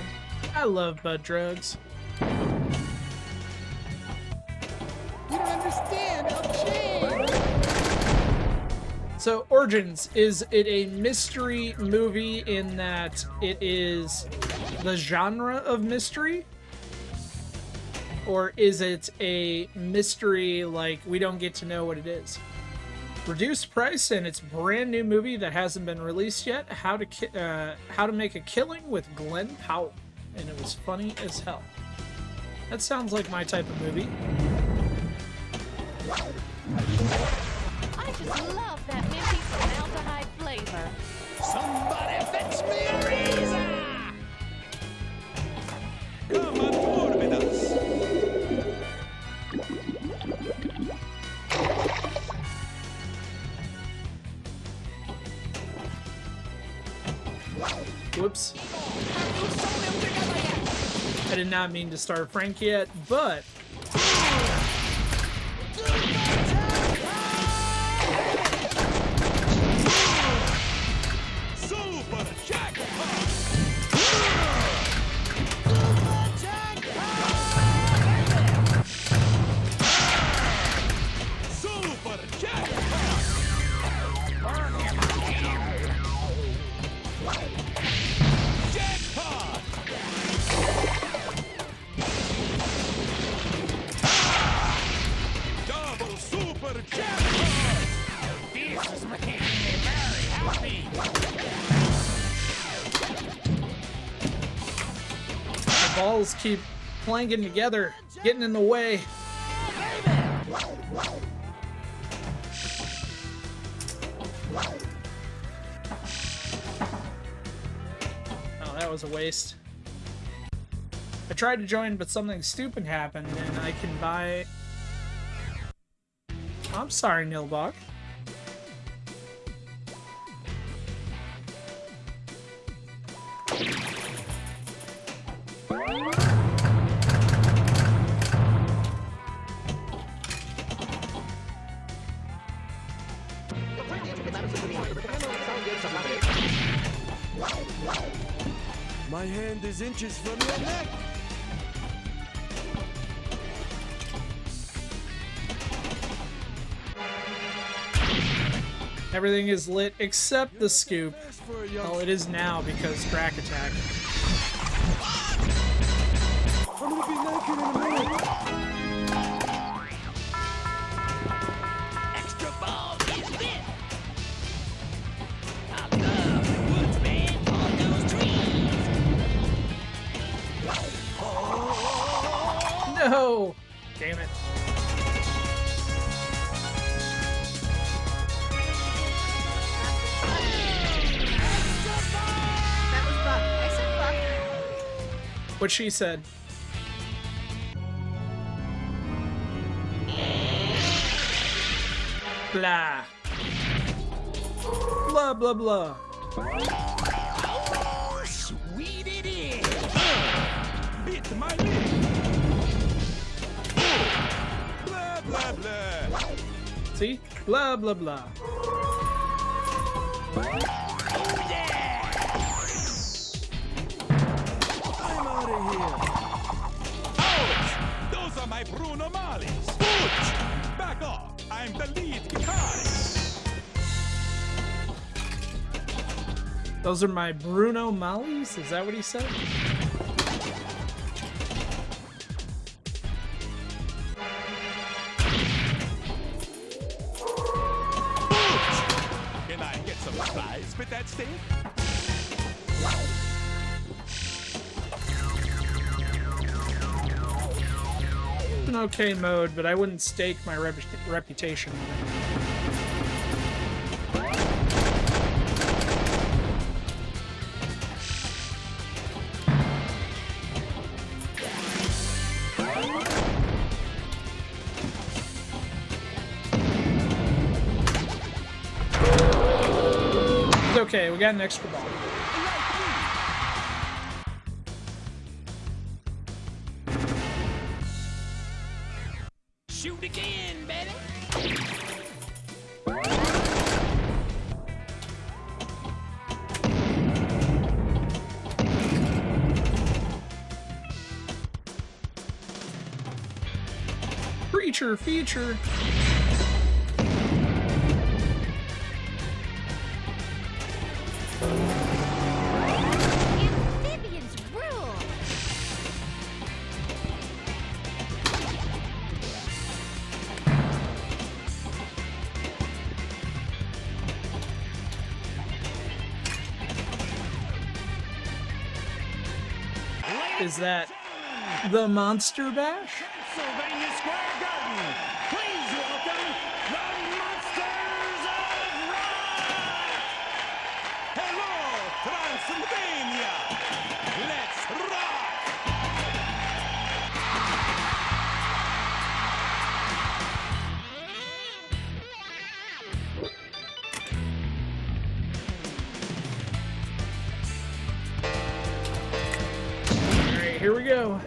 I love butt drugs. You don't understand. I'll change. So, Origins, is it a mystery movie in that it is the genre of mystery? Or is it a mystery like we don't get to know what it is? Reduced price and it's brand new movie that hasn't been released yet. How to Make a Killing with Glenn Powell, and it was funny as hell. That sounds like my type of movie. I just love that minty formaldehyde flavor. Somebody fetch me a reason. Come on board with us. Whoops. I did not mean to start Frank yet, but Super jackpot. Super jackpot. Jackpot. Double super jackpot. This is making me very happy. balls keep clanging together, getting in the way. Oh, that was a waste. I tried to join, but something stupid happened, and I can buy... I'm sorry, Nilbach. My hand is inches from your neck. Everything is lit except the scoop. Well, it is now because crack attack. I'm gonna be naked in a minute. Extra ball is lit. I love the woods, man. All those trees. No! Damn it. That was Buck. I said Buck. What she said. Blah. Blah, blah, blah. Oh, sweet it is. Bit my lip. Blah, blah, blah. See? Blah, blah, blah. I'm out of here. Ouch! Those are my Bruno Marlies. Ouch! Back off. I'm the lead guitarist. Those are my Bruno Mollies? Is that what he said? Can I get some fries with that steak? It's an okay mode, but I wouldn't stake my reputation on it. It's okay, we got an extra ball. Shoot again, baby. Creature feature. Amphibians rule. Is that the Monster Bash? Pennsylvania Square Garden. Please welcome the Monsters of Rock. Hello, Transylvania. Let's rock. All right, here we go.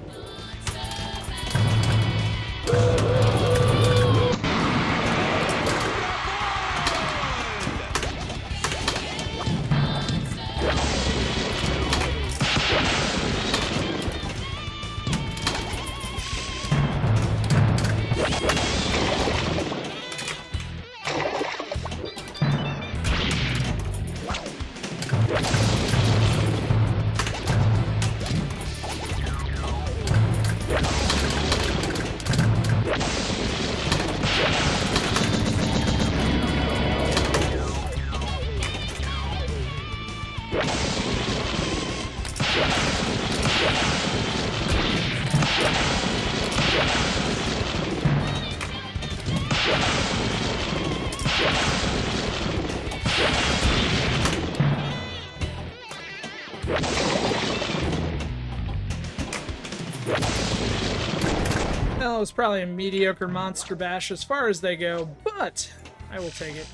Well, it's probably a mediocre Monster Bash as far as they go, but I will take it.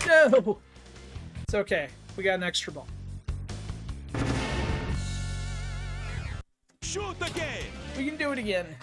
No! It's okay. We got an extra ball. Shoot again! We can do it again.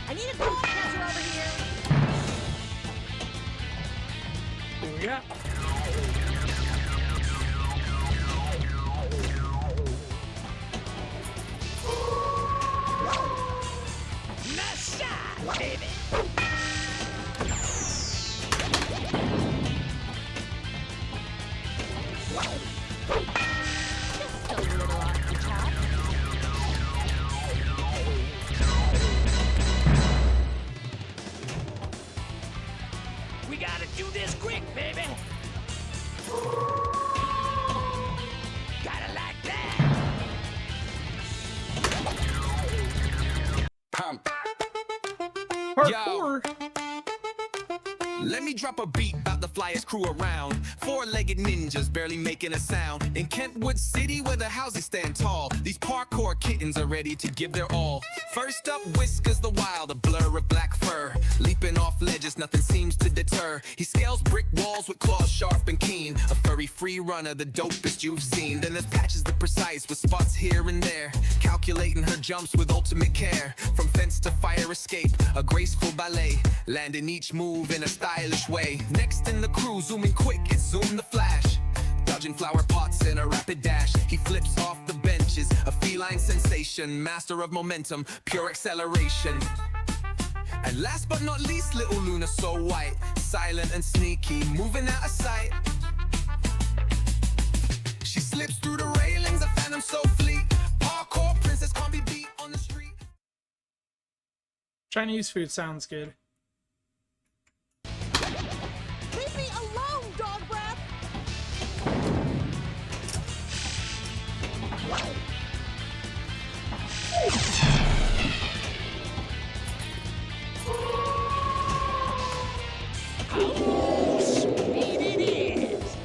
I need a ball catcher over here. Here we go. Nice shot, baby. Just a little off the top. We gotta do this quick, baby. Gotta like that. Pump. Parkour. Let me drop a beat about the flyest crew around. Four-legged ninjas barely making a sound. In Kentwood City where the houses stand tall, these parkour kittens are ready to give their all. First up, Whiskers the Wild, a blur of black fur. Leaping off ledges, nothing seems to deter. He scales brick walls with claws sharp and keen. A furry free runner, the dopest you've seen. Then there's Patches the Precise with spots here and there, calculating her jumps with ultimate care. From fence to fire escape, a graceful ballet, landing each move in a stylish way. Next in the crew, zooming quick, it's Zoom the Flash. Dodging flower pots in a rapid dash. He flips off the benches, a feline sensation. Master of momentum, pure acceleration. And last but not least, little Luna so white, silent and sneaky, moving out of sight. She slips through the railings, a phantom so fleet. Parkour princess can't be beat on the street. Chinese food sounds good. Leave me alone, dog breath. How sweet it is.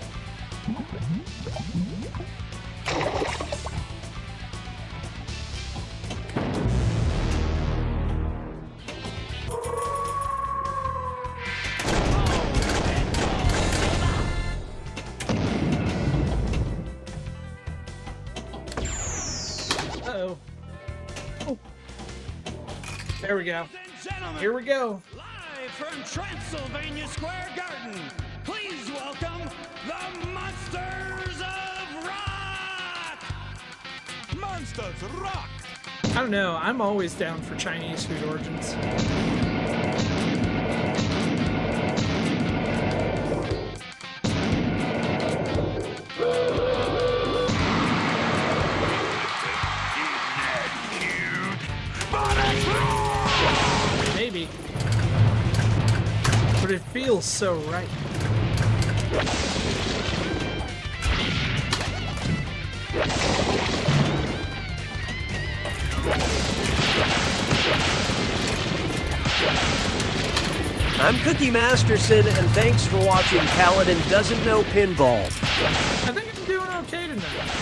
Uh-oh. Oh. There we go. Here we go. Live from Transylvania Square Garden, please welcome the Monsters of Rock! Monsters Rock! I don't know. I'm always down for Chinese food origins. Maybe. But it feels so right. I'm Cookie Masterson, and thanks for watching Paladin Doesn't Know Pinball. I think I'm doing okay tonight.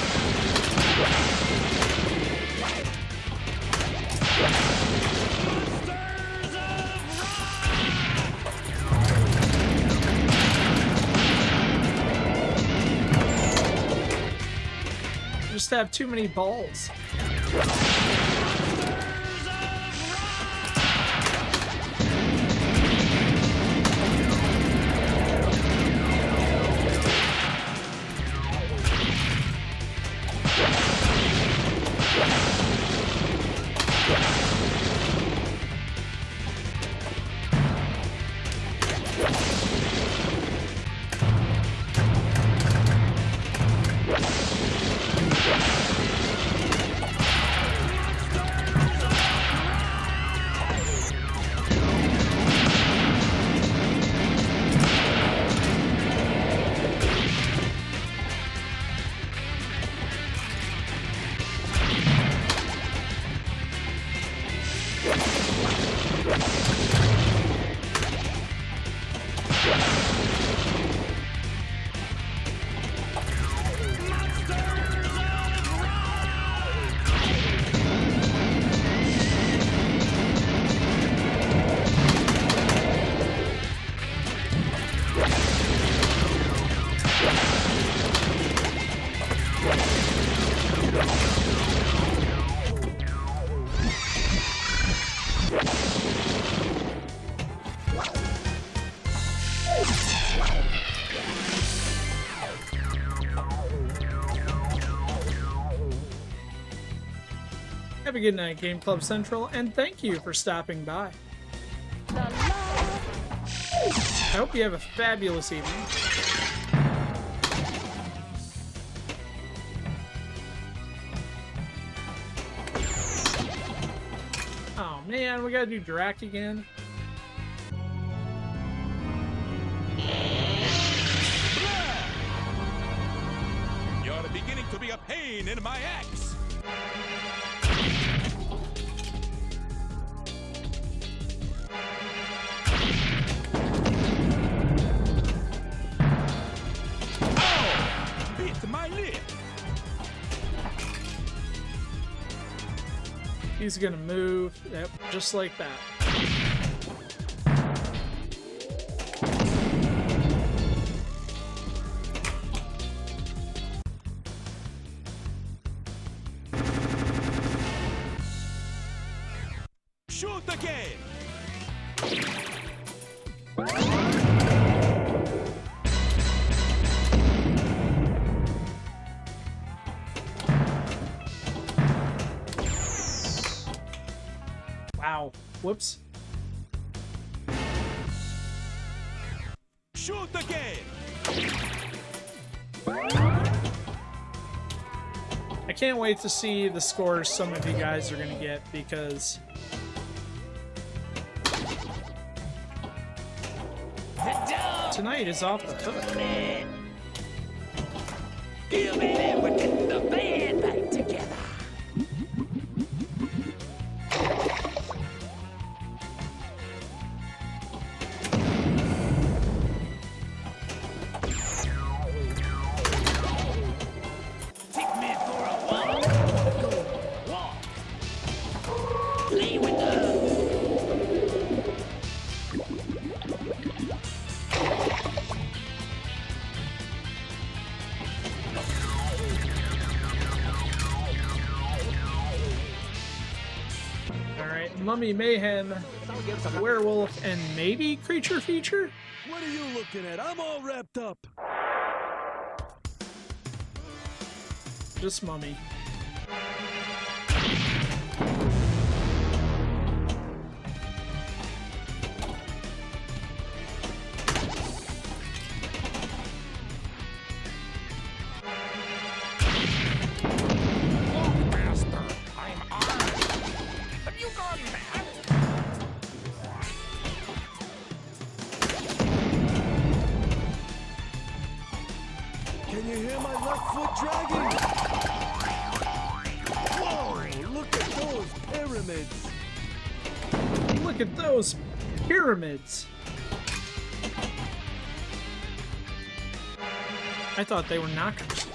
Just have too many balls. Have a good night, Game Club Central, and thank you for stopping by. I hope you have a fabulous evening. Oh man, we gotta do Drac again. You're beginning to be a pain in my axe. Oh! Bit my lip. He's gonna move. Yep, just like that. Shoot again. Wow. Whoops. Shoot again. I can't wait to see the scores some of you guys are gonna get, because tonight is off the hook. You man, we're getting the band back together. Take me for a walk. Walk. Play with us. Alright, Mummy Mayhem, Werewolf, and maybe Creature Feature? What are you looking at? I'm all wrapped up. Just Mummy. Master, I'm armed. Have you gone mad? Can you hear my left foot dragging? Whoa, look at those pyramids. Look at those pyramids. I thought they were knockers.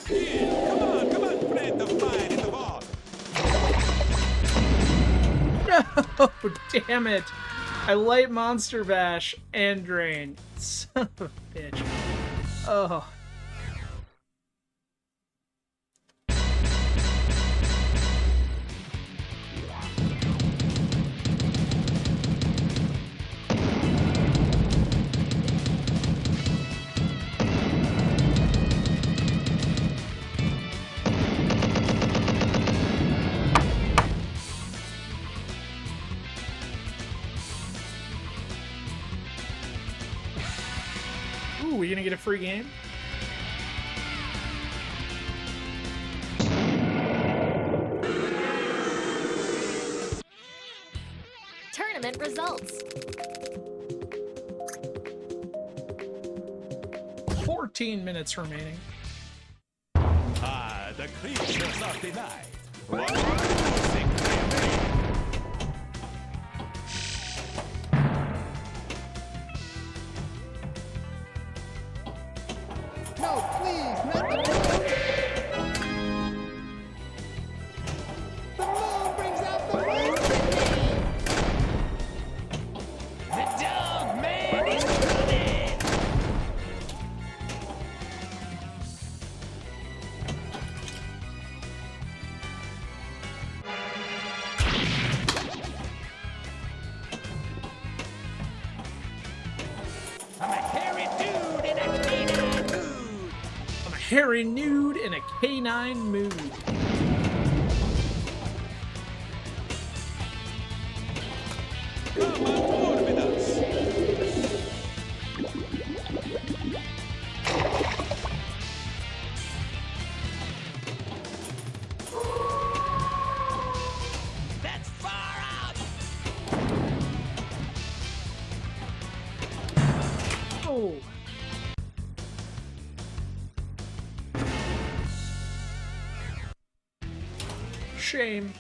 Come on, Fred the Fine in the ball. No, damn it. I light Monster Bash and Drain. Son of a bitch. Oh. Ooh, we gonna get a free game? Tournament results. 14 minutes remaining. Ah, the creatures of the night. What are you thinking? No, please, not the moon. The moon brings out the worst in me. The dog man is coming. I'm a hairy dude in a canine mood. I'm a hairy nude in a canine mood. Come on board with us. That's far out. Oh. Shame.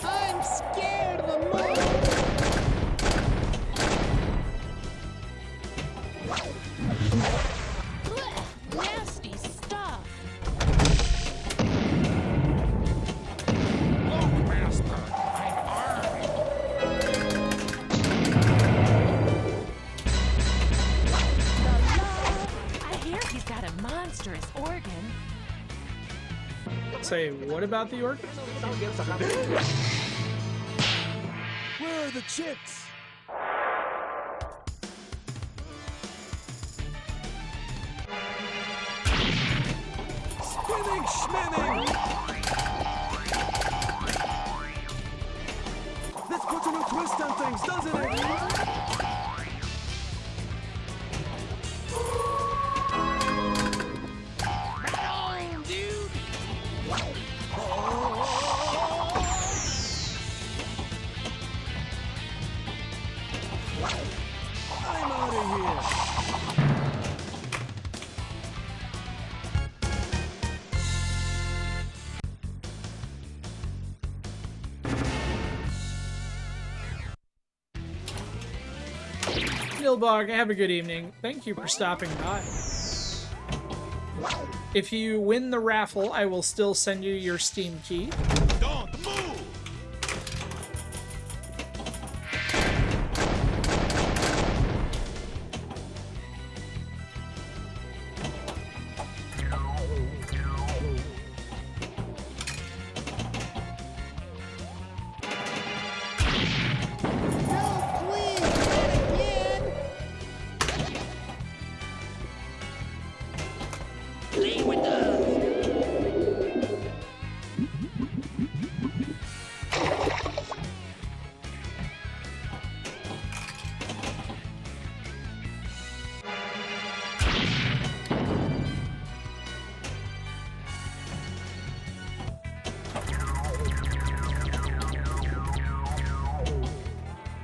I'm scared of the moon. Nasty stuff. Look, Master, I'm armed. I hear he's got a monstrous organ. Say, what about the organ? Where are the chicks? Spinning schminning! This puts a new twist on things, doesn't it? Right on, dude. I'm out of here. Neilbog, have a good evening. Thank you for stopping by. If you win the raffle, I will still send you your Steam key. Don't move! Play with us.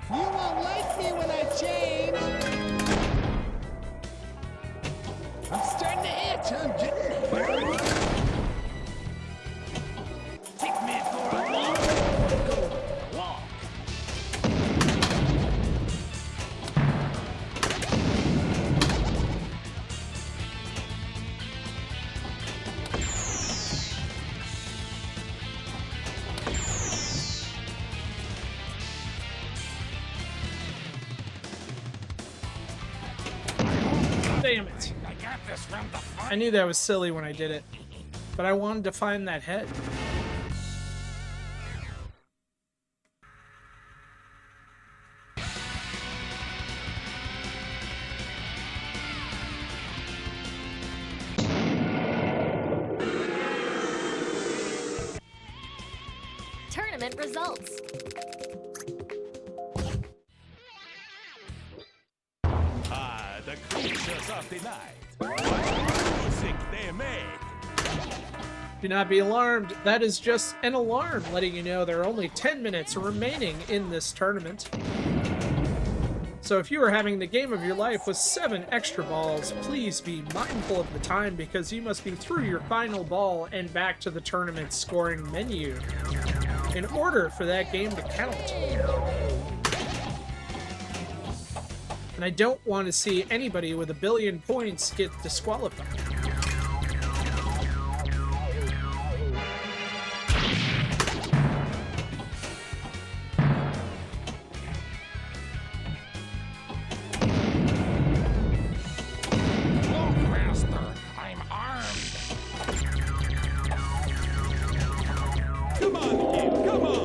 You won't like me when I change. I'm starting to itch. I'm getting hurt. Take me for a walk. Walk. Damn it. I got this from the front. I knew that was silly when I did it, but I wanted to find that head. Tournament results. Ah, the creatures of the night. What music they make. Do not be alarmed. That is just an alarm letting you know there are only 10 minutes remaining in this tournament. So if you are having the game of your life with 7 extra balls, please be mindful of the time because you must be through your final ball and back to the tournament scoring menu in order for that game to count. And I don't want to see anybody with 1 billion points get disqualified. Look, Master, I'm armed. Come on, kid, come on!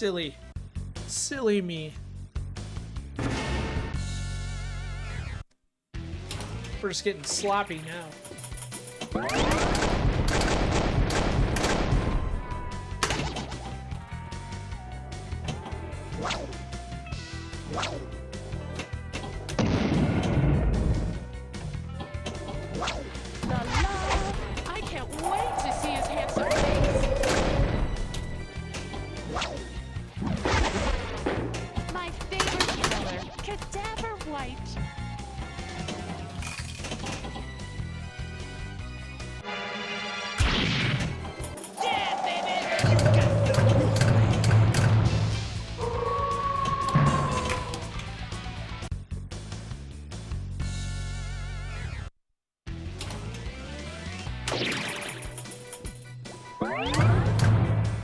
Silly. Silly me. We're just getting sloppy now. I can't wait to see his handsome face. My favorite color, cadaver white.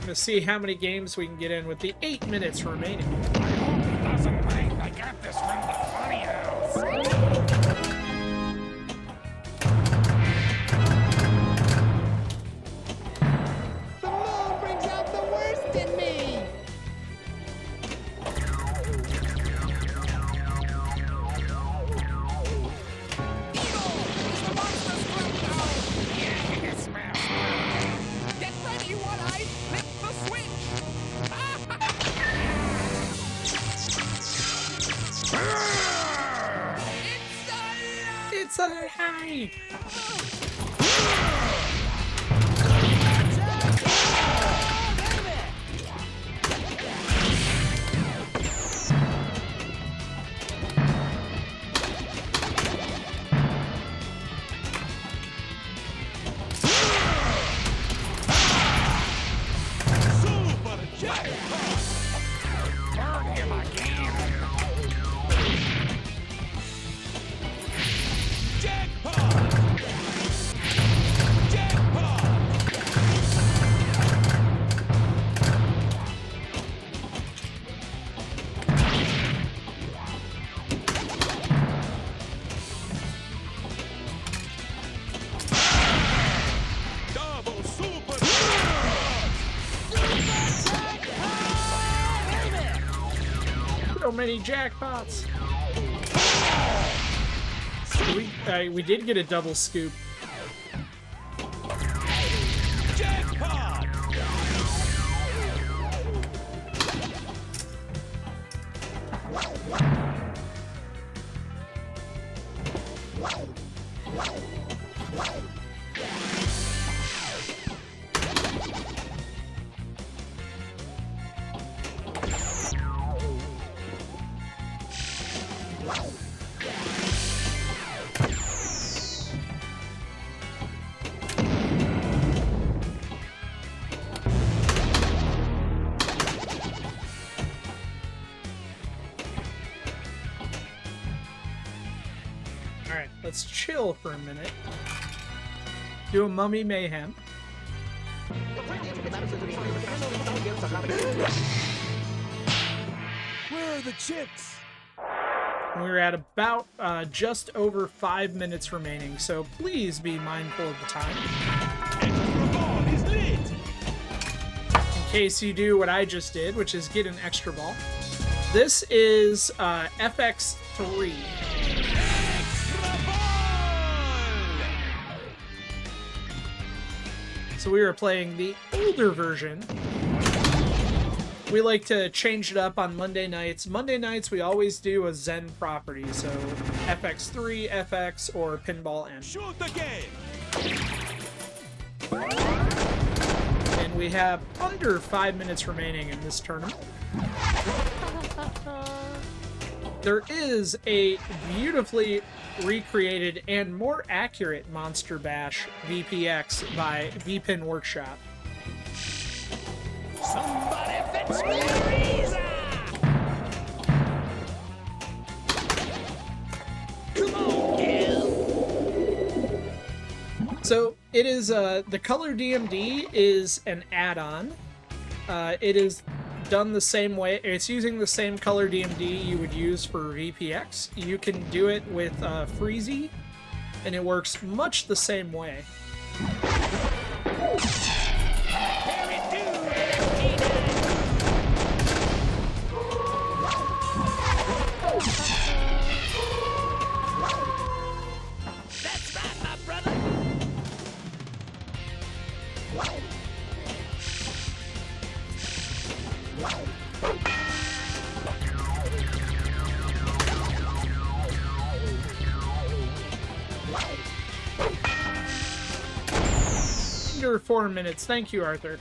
To see how many games we can get in with the 8 minutes remaining. Doesn't mind. I got this from the funny house. The moon brings out the worst in me. Yes, master. Get ready, One-Eye. Flip the switch. It's alive! Super jackpot. Burn him again. Jackpot. Double super So many jackpots. We did get a double scoop. jackpot. Alright, let's chill for a minute. Do a mummy mayhem. Where are the chips? We're at about just over 5 minutes remaining, so please be mindful of the time. In case you do what I just did, which is get an extra ball. This is FX3. So we were playing the older version. We like to change it up on Monday nights. Monday nights we always do a Zen property, so FX3, FX, or Pinball M. Shoot the game. And we have under 5 minutes remaining in this tournament. There is a beautifully recreated and more accurate Monster Bash VPX by VPin Workshop. Somebody fetch me a razor! Come on, Gil! So it is the color DMD is an add-on. It is done the same way. It's using the same color DMD you would use for VPX. You can do it with Freezy, and it works much the same way. Under 4 minutes. Thank you, Arthur.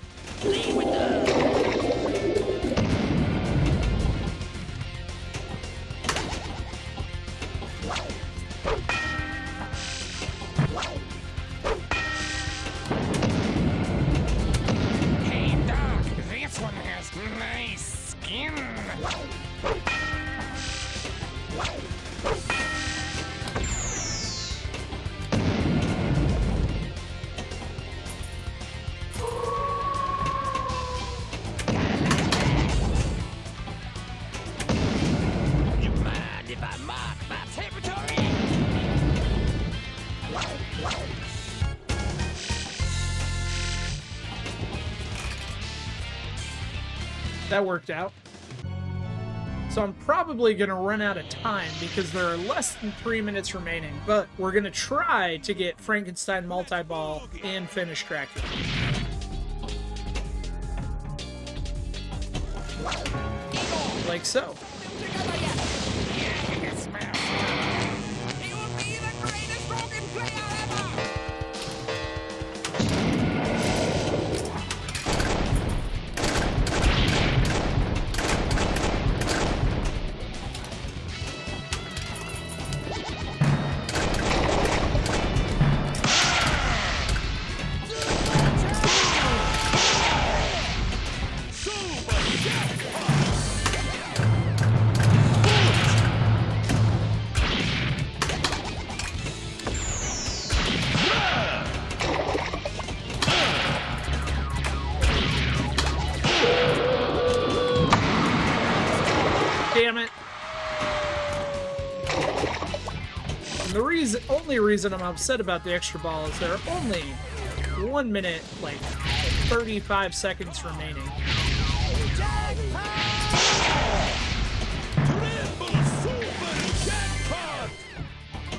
Hey, Doc, this one has nice skin. You mind if I mark my territory? That worked out. So I'm probably going to run out of time because there are less than 3 minutes remaining, but we're going to try to get Frankenstein multi-ball and finish Dracula. Like so. Damn it. And the only reason I'm upset about the extra ball is there are only 1 minute, like 35 seconds remaining.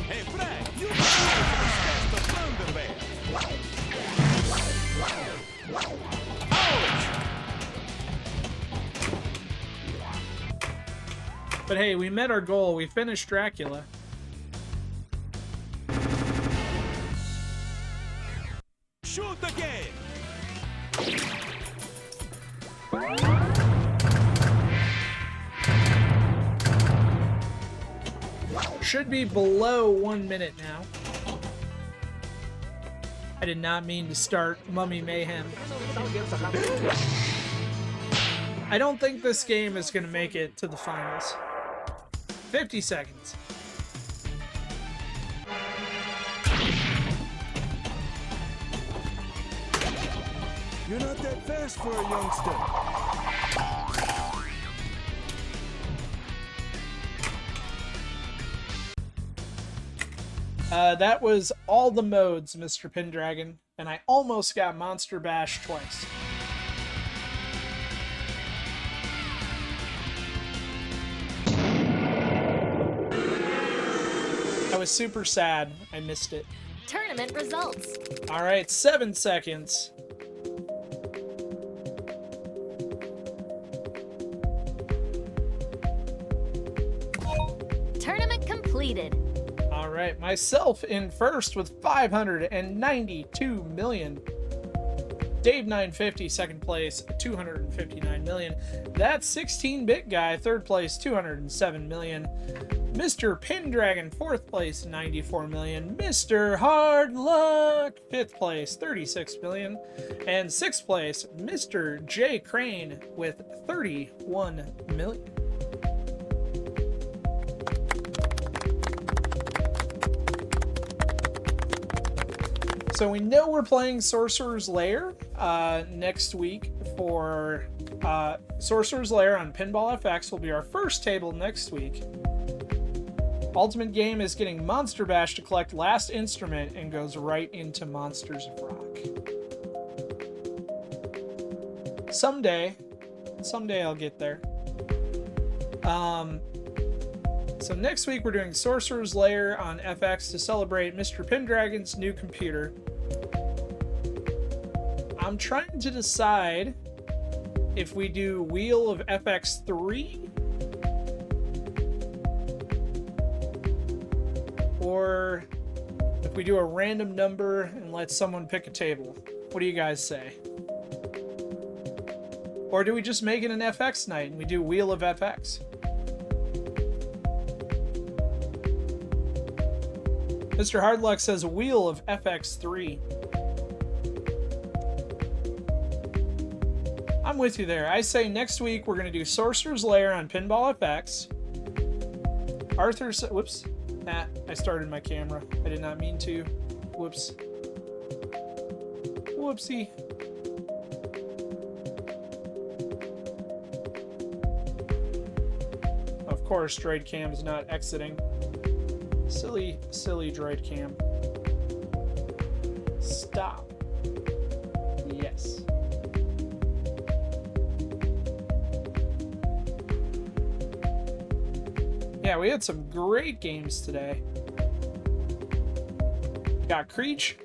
Hey, Frank, you can the thunder bear. But hey, we met our goal. We finished Dracula. Shoot again. Should be below 1 minute now. I did not mean to start Mummy Mayhem. I don't think this game is going to make it to the finals. 50 seconds. You're not that fast for a youngster. That was all the modes, Mr. Pendragon, and I almost got Monster Bash twice. I was super sad I missed it. Tournament results. All right, 7 seconds. Tournament completed. All right, myself in first with 592 million. Dave 950 second place, 259 million. That 16-bit guy third place, 207 million. Mr. Pendragon fourth place, 94 million. Mr. Hard Luck fifth place, 36 million. And sixth place, Mr. J Crane with 31 million. So we know we're playing Sorcerer's Lair next week for Sorcerer's Lair on Pinball FX will be our first table next week. Ultimate Game is getting Monster Bash to collect Last Instrument and goes right into Monsters of Rock. Someday I'll get there. So next week we're doing Sorcerer's Lair on FX to celebrate Mr. Pendragon's new computer. I'm trying to decide if we do Wheel of FX3 or if We do a random number and let someone pick a table. What do you guys say? Or do we just make it an FX night and we do Wheel of FX? Mr. Hardluck says Wheel of FX3. I'm with you there. I say next week we're going to do Sorcerer's Lair on Pinball FX. Whoops. I started my camera. I did not mean to. Whoops. Whoopsie. Of course, Droid Cam is not exiting. Silly, silly Droid Cam. Stop. Yes. Yeah, we had some great games today. Got Creech.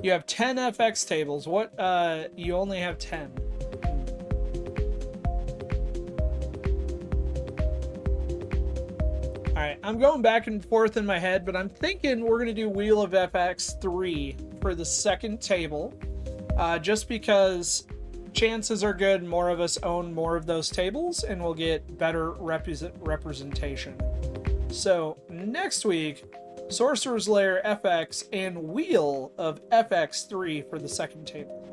You have 10 FX tables. What, you only have 10. Alright, I'm going back and forth in my head, but I'm thinking we're going to do Wheel of FX3 for the second table. Just because chances are good more of us own more of those tables and we'll get better representation. So next week, Sorcerer's Lair FX and Wheel of FX3 for the second table.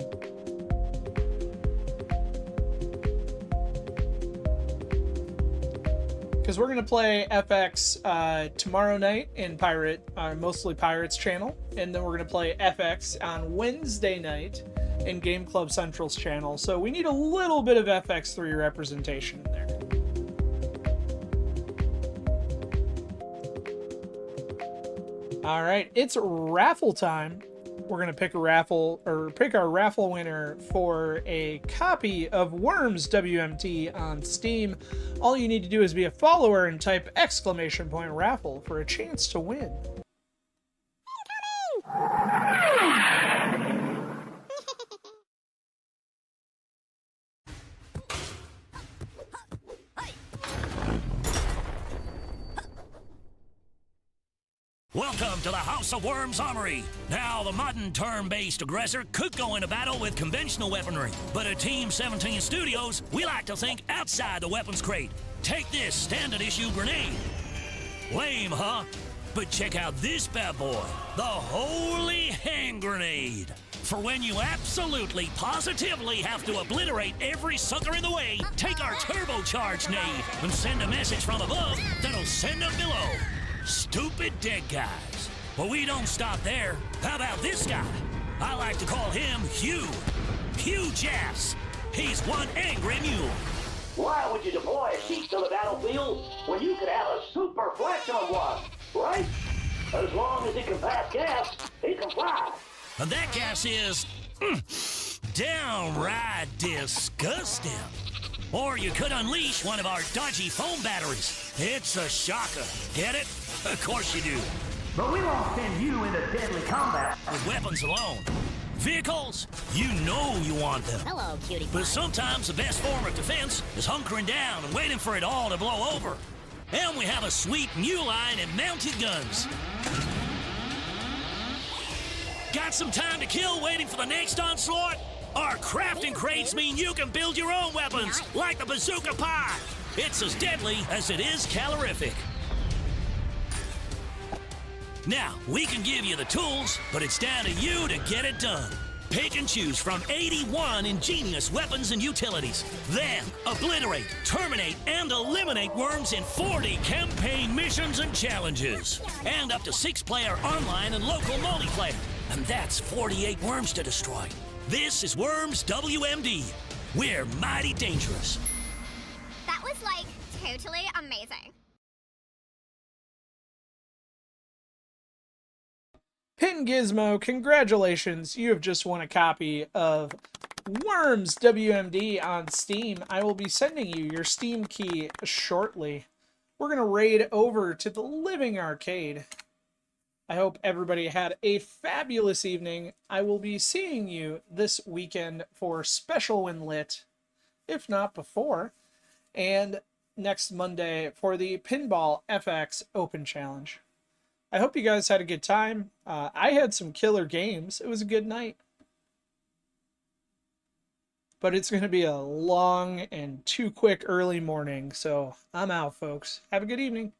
Because we're going to play FX tomorrow night in mostly Pirates channel, and then we're going to play FX on Wednesday night in Game Club Central's channel, so we need a little bit of FX3 representation in there. Alright, it's raffle time. We're going to pick our raffle winner for a copy of Worms WMT on Steam. All you need to do is be a follower and type !raffle for a chance to win. Welcome to the House of Worms Armory. Now, the modern turn-based aggressor could go into battle with conventional weaponry, but at Team 17 Studios, we like to think outside the weapons crate. Take this standard issue grenade. Lame, huh? But check out this bad boy, the Holy Hand Grenade. For when you absolutely, positively have to obliterate every sucker in the way, take our turbocharged nade and send a message from above that'll send them below. Stupid dead guys. But we don't stop there. How about this guy? I like to call him Hugh. Hugh Jass. He's one angry mule. Why would you deploy a sheep to the battlefield when you could have a super flexible one, right? As long as it can pass gas, it can fly. And that gas is downright disgusting. Or you could unleash one of our dodgy foam batteries. It's a shocker. Get it? Of course you do. But we won't send you into deadly combat with weapons alone. Vehicles, you know you want them. Hello, cutie pie. But sometimes the best form of defense is hunkering down and waiting for it all to blow over. And we have a sweet mule line and mounted guns. Got some time to kill waiting for the next onslaught? Our crafting crates mean you can build your own weapons, like the Bazooka Pie. It's as deadly as it is calorific. Now, we can give you the tools, but it's down to you to get it done. Pick and choose from 81 ingenious weapons and utilities. Then, obliterate, terminate, and eliminate worms in 40 campaign missions and challenges. And up to 6-player online and local multiplayer. And that's 48 worms to destroy. This is Worms WMD. We're mighty dangerous. That was, like, totally amazing. Pin Gizmo, congratulations. You have just won a copy of Worms WMD on Steam. I will be sending you your Steam key shortly. We're going to raid over to the Living Arcade. I hope everybody had a fabulous evening. I will be seeing you this weekend for Special When Lit, if not before. And next Monday for the Pinball FX Open Challenge. I hope you guys had a good time. I had some killer games. It was a good night. But it's going to be a long and too quick early morning, so I'm out, folks. Have a good evening.